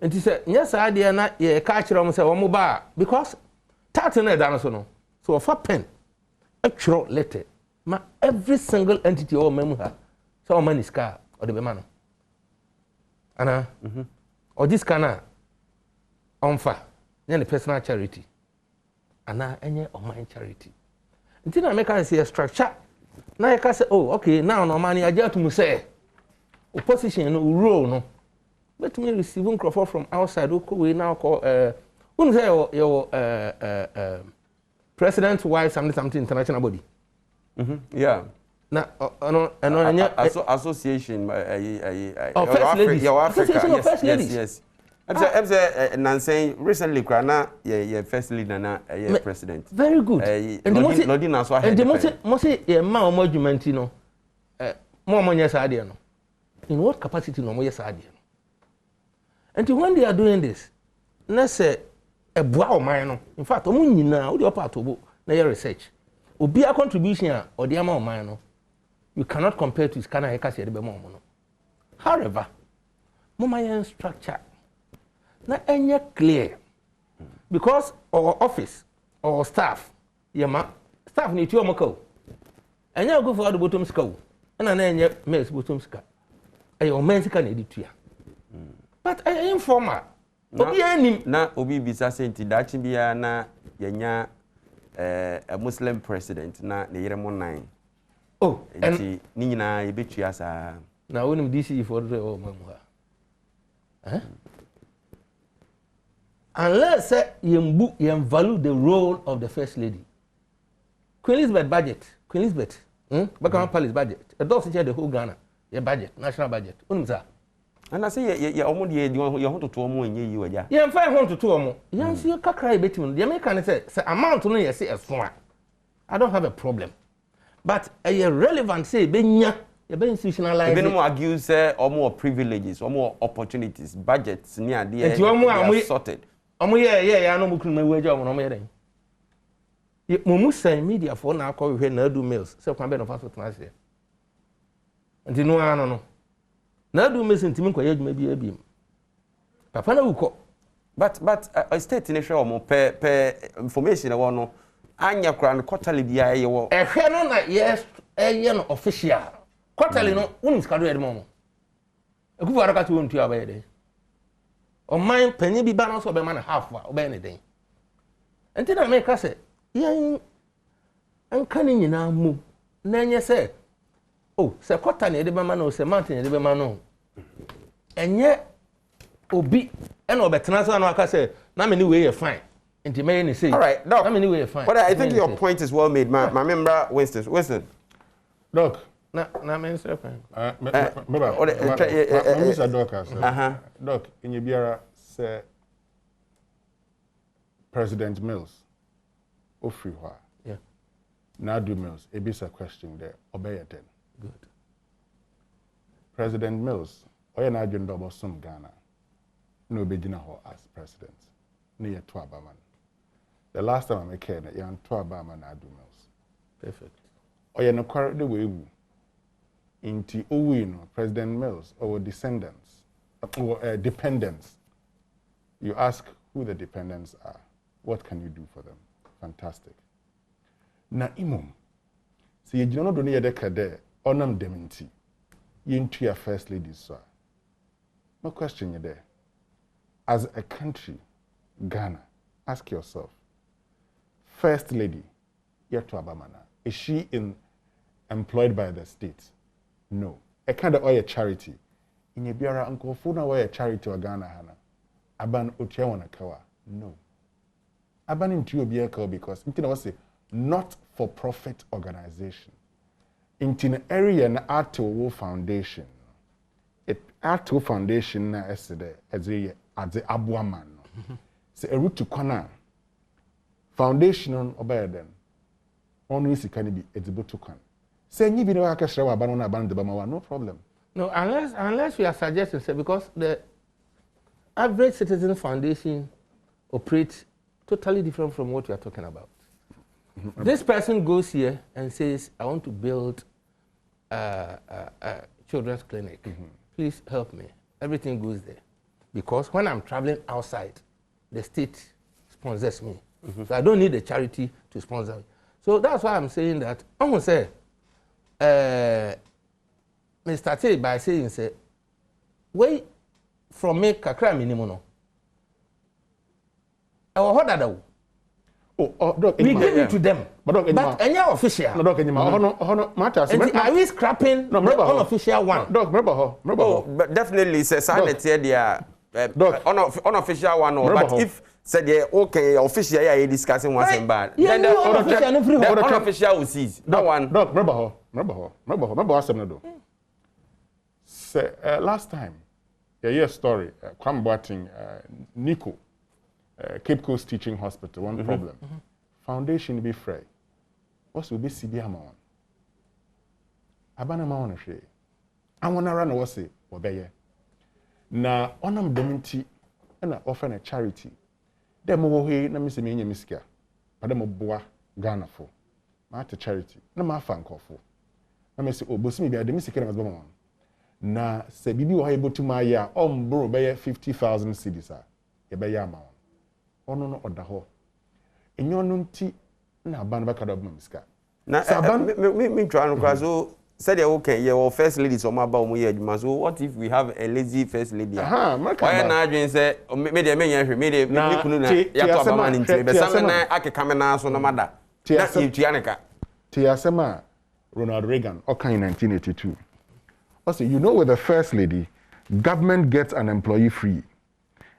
enti say nya sa ade na ye ka kire mo say wo mo ba because tat na da no so no so for pen a tro letter ma every single entity o memu ha so man is car or the be man ana or this kana onfa nya the personal charity ana enye o man charity enti na make can say structure na you can say oh okay now no man ya to mu say opposition no role no let me receive microphone from outside we now call who say your president wife something international body yeah na association first ladies Africa first ladies yes I'm saying Nancy recently krana your first lady na president very good and Lodi na so and the most ma o argument no mo nya sa ade no in what capacity no mo yes ade no and when they are doing this na say ebua o man no in fact omo nyina o de part obo na your research obi a contribution a o de ama o man no you cannot compare to scanner he ka se de be mo no however mo man structure na enye clear because our office our staff yema staff ni ti o mo ka o enye go for the bottom ska o na enye mess bottom ska o men sika na editua but informal obi anim na obi bisa senti dachi bia na yenya a Muslim president na ne yere mo nan enti ni nyina ye betua sa na wonim DC for the o mamu ha unless you value the role of the first lady Queen Elizabeth budget Queen Elizabeth Buckingham Palace budget it does share the whole Ghana your budget national budget unza and I say ya omo de you want to omo enye yi waja ya mfa want to omo ya nso kakra betim the American say amount no yes eso I don't have a problem but a relevant say benya you be institutionalize even more argue say omo privileges omo opportunities budgets ni ade and omo sorted omo ya no mukuru mawaja omo no yeden mo say media for na akọ hwe na adu mails say kwan be no faso tena se nti no ano no na adu mails ntimi kwa yadwuma bi abiem papa na wuko but a state in hwe omo per information e wono anya kra no quarterly bia ye wo ehwe no na yes eye no official quarterly no unim skado yede mo ekufu araka to ntu abayede o man panyi bi ba no so be man half wa obe ne den enti na me ka se yen anka ni nyina mu na enye se se quarterly yede be man no se month yede be man no enye obi e no betena so na aka se na me ni we fine enti me ni say all right doc na me ni we fine but I think your point is well made my member Winston doc na me say fine Mr. Docas doc inye biara say President Mills Ofri Hua. Yeah. Nadu Mills, a bisa question there. Obey then. Good. President Mills, oya na adwene double some Ghana. No begina ho as president. Near Twabaman. The last time I came, young Twabaman Nadu Mills. Perfect. Oya no kware the way inti owino President Mills or descendants or dependents. You ask who the dependents are. What can you do for them? Fantastic. Na imum. Si ye jino do ne yede kade onam dementi. Into your first lady, sir. No question you there. As a country, Ghana, ask yourself, first lady, Yetu Abamana, is she employed by the state? No. A kind of oil charity. In your biara uncle funa oil charity or Ghana hana. Aban Uchiawana Kawa. No. Aban into your biara because it was a not-for-profit organization. In an area na Ato Foundation. It Ato Foundation na esede as the Abuaman. Se a route to Kwana. Foundation on Obaden. Always can be edible to Kwan. Say you be no akashra banana ban the Bamawa, no problem. No, unless we are suggesting, say, because the average citizen foundation operates totally different from what we are talking about. This person goes here and says, I want to build a children's clinic. Please help me. Everything goes there. Because when I'm traveling outside, the state sponsors me. So I don't need a charity to sponsor me. So that's why I'm saying that. I'm going to say, Mr. T by saying, say, wait from me, kakra minimum. I will hold that. We give it to them, but any official. No, matters. Are we scrapping the unofficial one? But definitely, says the unofficial one. But if said okay, official, yeah, discussing what's in bad. Then the unofficial will cease. No one. Remember, last time, a story. Kwambating Nico. Cape Coast Teaching Hospital, one problem. Foundation be free. What will be CB amount? Abana mawana she. I wanna run a wasi obeye. Na onam dementi na offer a charity. Dem wo he na misi me nya misika. But dem boa Ghana for. Ma at charity. Na ma fa nkofo. Na me se obosimi bia dem misika na mazba mama. Na se bibi wo ha ebotuma ya ombro be 50,000 cedis a. Ye be ya amount. Ono no odaho enyo no nti na aban ba kada miska na me try no kwa so said okay your first lady so ma ba o ye adwuma so what if we have a lazy first lady why na adwen say me de me nya hwe me de me kunu na ya to aba man nti be sam na akeka me na so no mada na yitua neka ti asema Ronald Reagan okan in 1982 also you know with the first lady government gets an employee free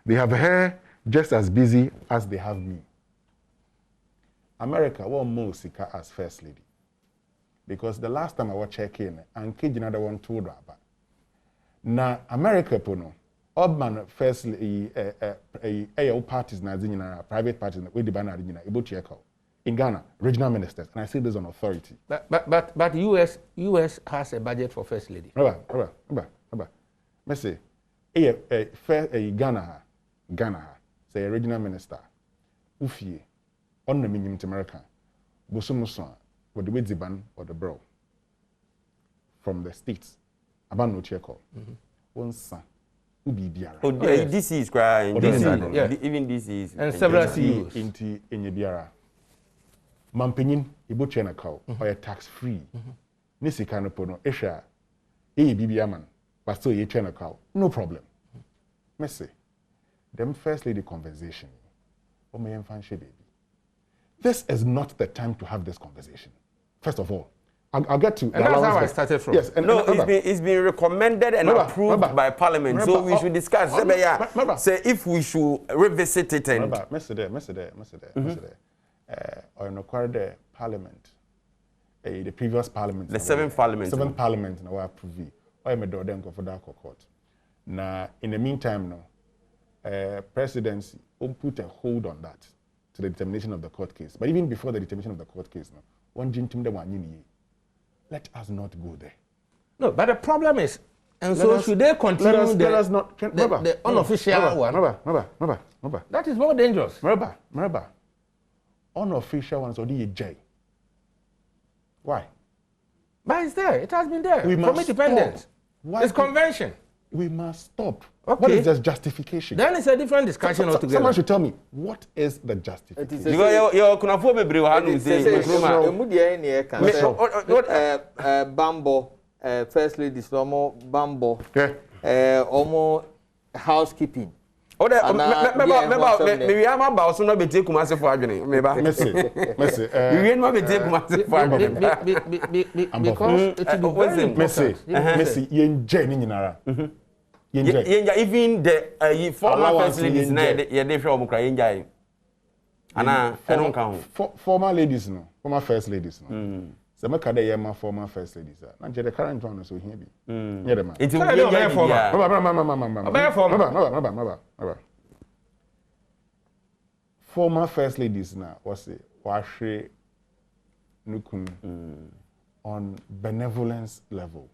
they have her just as busy as they have me. America won't more sika as first lady. Because the last time I was checking, and kid another one told about. Now America pono, Obman first lady parties na private parties we the banner able to check out. In Ghana, regional ministers, and I say this on authority. But US has a budget for first lady. Remember. Me say, Ghana. Say a regional minister, Ufie, on the minimum to America, Bosumuson, or the Widziban or the bro from the states, about no check-up. One son, Ubi Biara. Oh, this is crying. Even this is. And several CEOs. In Biara. Mampinin, Ibo Chena cow, or a tax free. Nisi Canopono, Esha, Bibiaman, but still ye Chena cow. No problem. Messi. Them first lady conversation. Oh, my baby. This is not the time to have this conversation. First of all, I'll get to. And that's how I started from. Yes, and no, it's been recommended and approved by Parliament, so we should discuss. Say if we should revisit it and. Mr. Or no the Parliament, the previous Parliament. The seventh Parliament. Seventh Parliament, no approve. Or me do them go for that court. Now, in the meantime, no. Presidency will put a hold on that. to the determination of the court case. But even before the determination of the court case, no, one gentum de one let us not go there. No, but the problem is, and so should they continue let us not, the unofficial one? That is more dangerous. Remember, unofficial ones or the J. Why? But it's there. It has been there from independence. It's convention. We must stop. Okay. What is this justification? Then it's a different discussion altogether. Someone should tell me, what is the justification? Bambo, First Lady Slomo, Bambo, almost housekeeping. Oh, maybe I'm about to not be taking myself for arguing. Maybe Messi. You not be taking myself for arguing. Because it will be very important. Messi, yen Jenny Nara. Even the former first ladies, they from crying. Anna, I don't count. Former ladies, no. Former first ladies, no. So my card my former first ladies. Not the current one, so here be. Yeah, man. It will be former first ladies now was it Washe Nukun on benevolence level.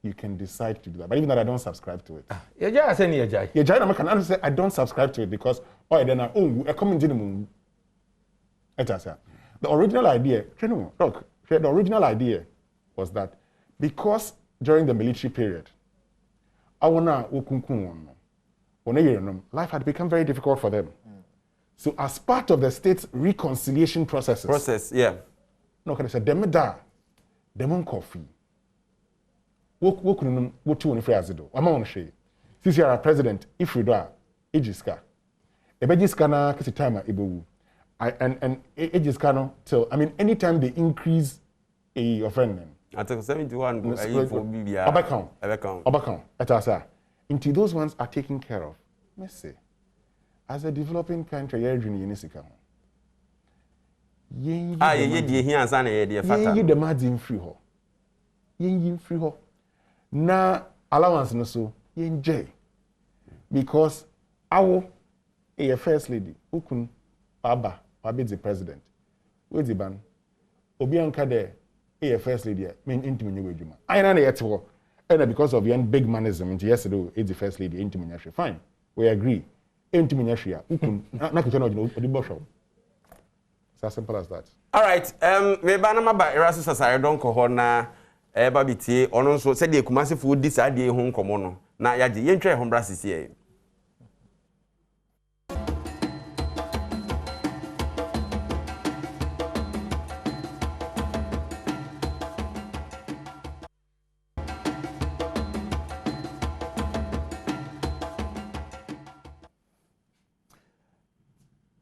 You can decide to do that. But even that I don't subscribe to it. I don't subscribe to it because I come into the moon. The original idea, the original idea was that because during the military period, life had become very difficult for them. So as part of the state's reconciliation process, no, can I say demon coffee. What two on Frazido? I'm on shade. Since you are a president, if you do, Ejiska. Ebejiska na kisi time Ibu. And Ejiska till anytime they increase a offending. I took 71 for BBI. Obacount. Etasa. Until those ones are taken care of. Messi. As a developing country, you're in Unisika. Ye the margin free ho. Ye free ho. Na allowance no so yenje because our a first lady ukun baba wabe the president we the ban obi anka there a first lady mean intimi nyewe djuma ayina na yete ho and because of yan big manism into yesterday is the first lady intimi nyahwe fine we agree intimi nyahwe ya ukun na kitchen odibo show. It's as simple as that. All right, we ba ma ba erasu sasare don ko ho na eba bitie ono nso se de kumase fu di sa de ho nkomo no na yaje yentwe ho bra sisi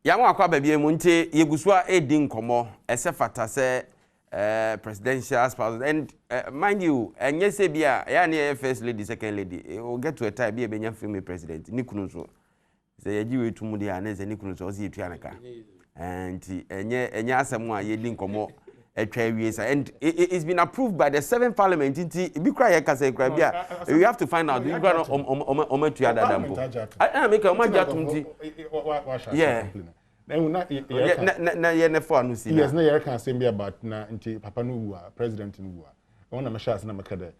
yamu akwa babie mu nte yegusu a edi nkomo ese fata se presidential spouse and mind you enye se bia ya na first lady second lady it will get to a time bia benya female president ni kunu so se yaji wetumu dia na se ni kunu so o se yetu anaka and enye asem a yedi nkomo etwa wie sa and it's been approved by the 7th parliament nti bi kra ye kasa kra bia you have to find out you gonna ometu ya dadambo I make a maja tumti yeah na ye ne for anu si yes na ye can say about na nti papa no wu president no wu ona me shas na make the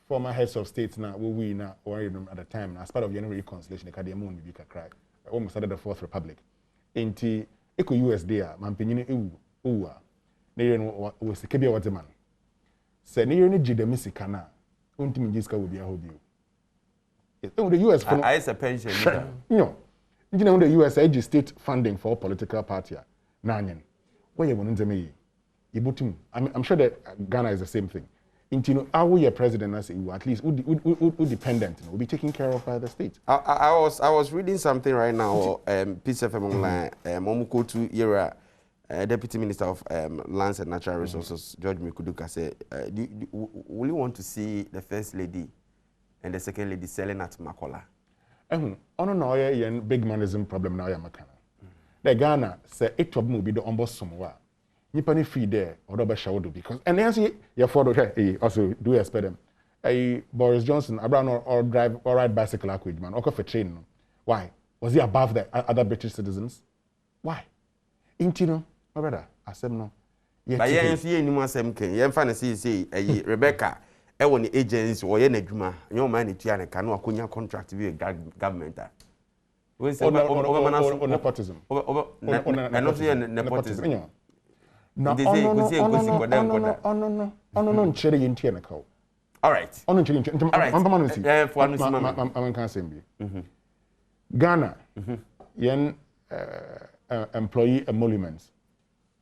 former heads of states na we na or at the time as part of the reconciliation the kadem on bi kakra almost started the fourth republic nti eko USD a mampanyini ewu na ye no wo se kebia wote man se ne ye no gide misika na ontimi jiska wo bia ho bio the US for I a pension no you know the US age state funding for political party nanyen where you want them ibutum I'm sure that Ghana is the same thing into our year president as you at least dependent will be taken care of by the state. I was reading something right now Peace FM online Momuko to era Deputy Minister of Lands and Natural Resources George Mikuduka said will you want to see the first lady and the second lady selling at Makola? Ono na oye yen big manism problem na oya makana. The Ghana say it will be the almost somewhere. Nipa ni free there or be shawdo because and then see your photo also do expect them. Boris Johnson Abraham or drive or ride bicycle man or for train. Why? Was he above the other British citizens? Why? Intino, my brother, asem no. But yeah, you know asem ken. You find say Rebecca, e won the agency or ye na adwuma. Your man it na kan akonya contract with government. We say nepotism. Nepotism. No, nchire yintie na kawo. All right. Ono nchire. All right. I'm can say be. Ghana, yen employee emoluments,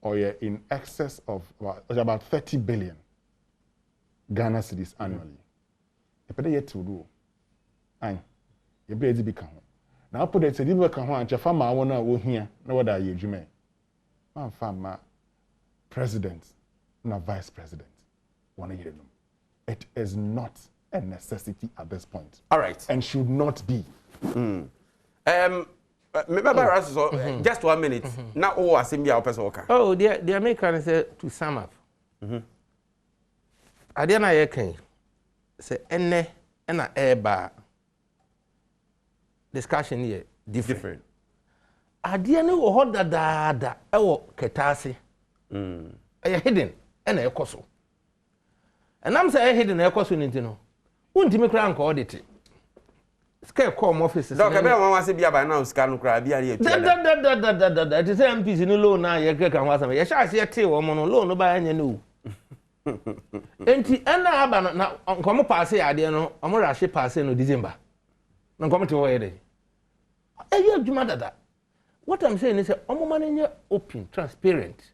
or in excess of about 30 billion Ghana cedis annually. You better yet to do. Aye, you better be calm. Now put it. Say you be calm. And your farmer wanna go here. Now what are you, Jimmy? Man, farmer, president, not vice president. Wanna hear them? It is not a necessity at this point. All right, and should not be. Just 1 minute. Now, Assembly person worker. Oh, the American said to sum up. I didn't say ene na eba discussion here different. I didn't know what da ewo ketase. Hidden ena ekoso. And I'm saying hidden ekoso nintino. Untimi kra nko audit. Scale come offices. Doc, I want to be about now. Scan crab. Be here. That is MPs in the loan now. You can was a shall see a tail woman alone by any new. And now, come pass here. I don't know. I'm going to ship passing in December. I'm coming to where they. You have to matter that. What I'm saying is, I'm money open, transparent.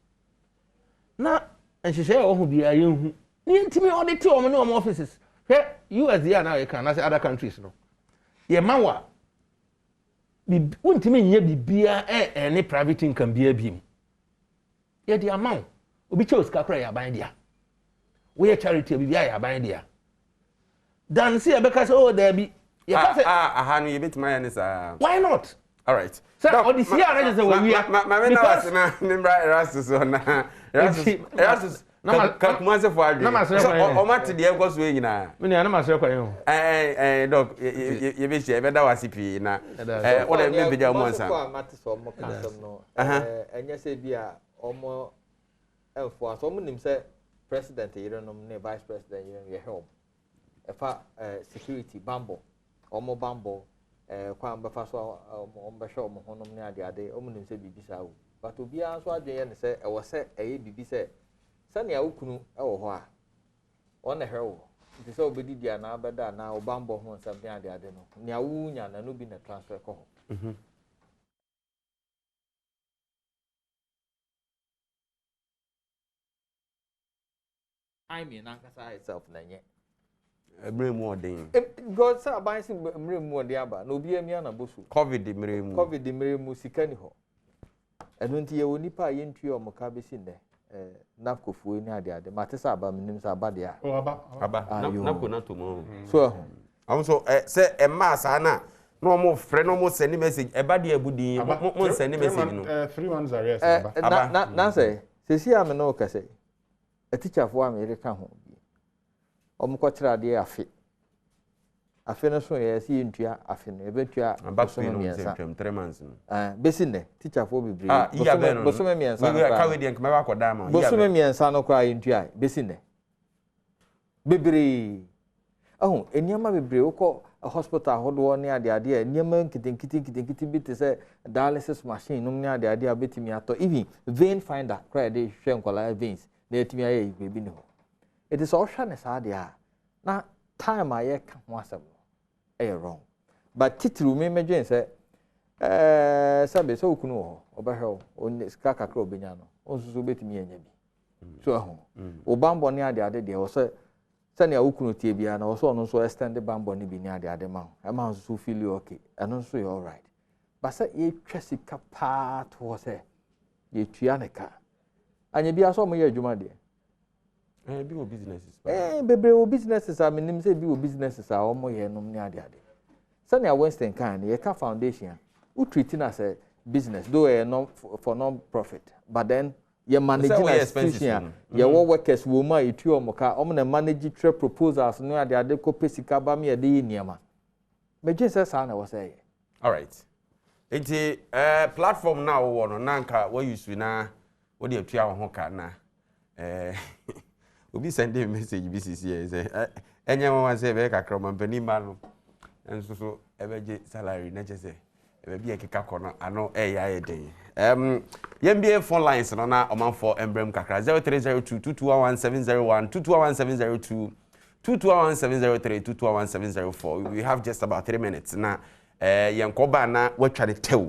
Now, and she said, oh, be a young. You me all the 2 offices. Here, you as the now you can, as other countries, no. Ye mawa wontimi nye bibia any private income bia biem ye the amount obi chose kakra ya ban dia we charity bibia ya ban dia dan see abeka say oh there be ye ka say aha no ye betima ya ne sa why not all right so all this year register say we are ma me na was na nimra Erastus na Erastus na kumanse for adwe o mate de enko so nyina me na masere kwa yo doc ye be share be da wasipi na o da me beja mo ansa kwa mate so mo kasem no enye se bia omo enfo aso mo nim se president yerenom ne vice president yerenom ye help efa security bambo omo bambo kwa mbefa so omo behwe omo honom ne ade omo nim se bibisa wo but obi an so adwen ne se e wo se eye bibisa Sani ukunu ewo ho a ona hewo nti so obedi dia na abeda na obambo ho nsam ade no nia wunya na no bi na transfer ko ho I mean ankasa itself na nye emremu odin God say aban si emremu odin aba na obi amia na bosu covid emremu sikani ho eno nti ye woni pa ye ntui omoka besi nde napkofuo ni ade matesa aba minim sa aba dia aba napko na to mo so so say e ma sa na no mo frɛ no mo send message e ba dia budin mo send message no 3 months arrest aba na say sesi am no ka say a teacher for America ho bi omko kira de afi no so ye si ntua afi no ebetua so no miensa 3 months no besi ne teacher for bibiri boso me miensa we ka we de nkema ba koda ma boso me miensa no kwa ntua besi ne bibiri eniama bibiri uko hospital hodo ne ade eniama nkitinkiti bi te say dialysis machine num ne ade abetimi ato even vein finder cry de hwe nkola veins na etimi aye bebi ne ho it is all shane sa ade na time aye ka ho asem wrong but titru me medwen say sabe so okunu ho obehwe on ska kakra obenya no onsusu betimi anya bi so aho obambo ne ade de o say sani awukunu tie bia na oso no so extend bambo ni bi ni ade ma e ma so feel okay eno so you all right but say ye twasika part wo say ye tua ne ka anya bia so mo ye adwuma de bi wo businesses bebe wo businesses a menim say bi wo businesses a o mo ye nom ni ade sani a Western kan ye ka foundation u treat na say business though no for non profit but then ye managing institution ye wo workers wo ma etu omoka omo na manage trade proposals no ade ko pesika ba me ye de niema me je say sa na wo say all right enti platform na wo no nanka we use na wo de atua wo ho ka na obi send a message BCC say enye wan say be kakra mampani ma no enso so ebeje salary na che say ebe bi ekeka kono ano ya den ymbia phone lines no na omanfo embrem kakra 0302221701 221702 221703 221704 we have just about 3 minutes na yenkoba na watwa de tew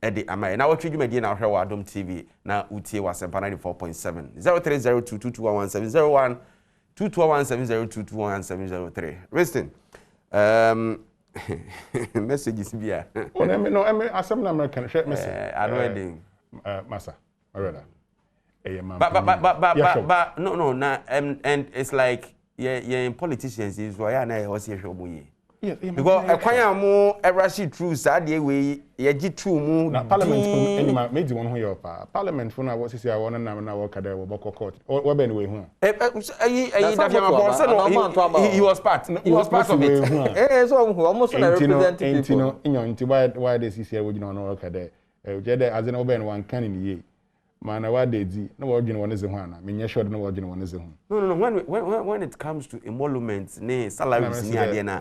edi amaye na watwa dwumadi na hwe wa Adom TV na utie wa Sempa 94.7 0302221701 221702 Restin messages bia no asem na American share message I know ending massa already but no na and it's like yeah politicians is why na ho se hwe omoye because akwanya mo every true sad dey we ye true mu na parliament anima meji won ho your parliament for na what say I want na work there we boko court we be anyway hu he was part of it so almost representative nti why they see we no work there je there as no be one can in ye man why they di no we dwene won ze hu ana me sure no we dwene won ze hu no when it comes to emoluments ne salaries ni ade na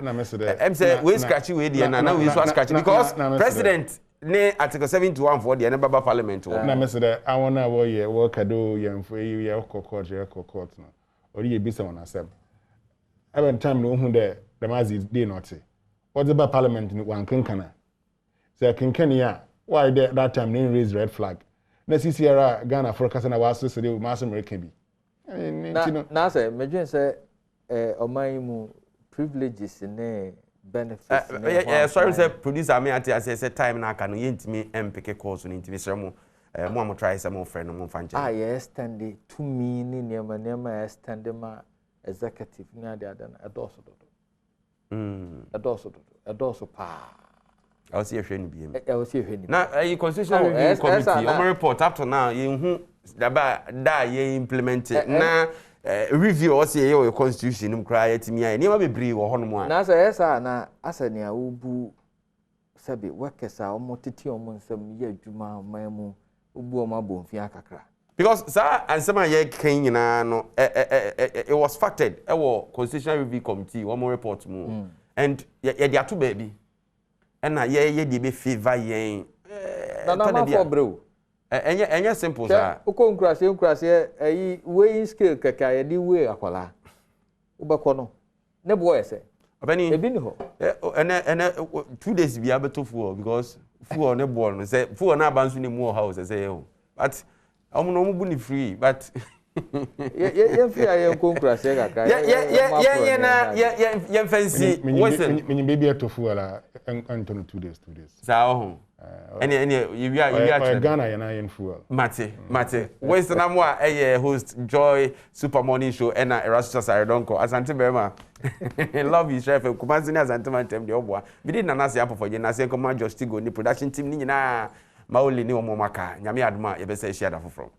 em say we scratch we dey na we so scratch because president ne article 71 for the baba parliament na me say that I want na wo ye wo kado ye mfo ye court no ori ye bisa won asem every time no hu the mazi dey not what the parliament wan kankana say kankana ya why that time they raise red flag na CCR Ghana forecast na waso so dey mass American bi na say medwen say oman mu privileges ne benefits sorry say producer me ati say time na aka no yentimi mpeke course no ntimi sere mo mo try say mo friend mo fanche yes stand to me ni nema stand ma executive ni ade na edoso pa I was here training BM. I was here training. Now, a constitutional review committee, on report up to now, you ye implemented. Now, review also your constitution, cry to me. I never be brave or one. Now, yes, na asania ubu sabi workers are motiti on some year juma mamu ubu ma bonfia kakra. Because sir, and some year king no it was factored. Our constitutional review committee, one more report more. And they are two baby. And ye dey be favor yen na ma for bro enya simple sir ukonkrase weighing scale kaka ye di weigh akwala ubekọ no ne boy ese obani ebi ni ho ene 2 days bi abeto fuel because fuel ne boy no say fuel na abansu ne mu house say ho but omo no mu bu ni free but ye free aye ukonkrase kaka ye fancy listen me baby atofu ala Anton 2 days sa ho any you are Ghana yana yen fuel mate western amwa host Joy Super Morning Show and Erastus Aredonko asante bema love you chef kumanzi ni asante mantem de obwa bi di nana se apofo je na se nkoma Just Go ni production team ni nyina maoli ni omo maka nyame adoma ye be se share da foforo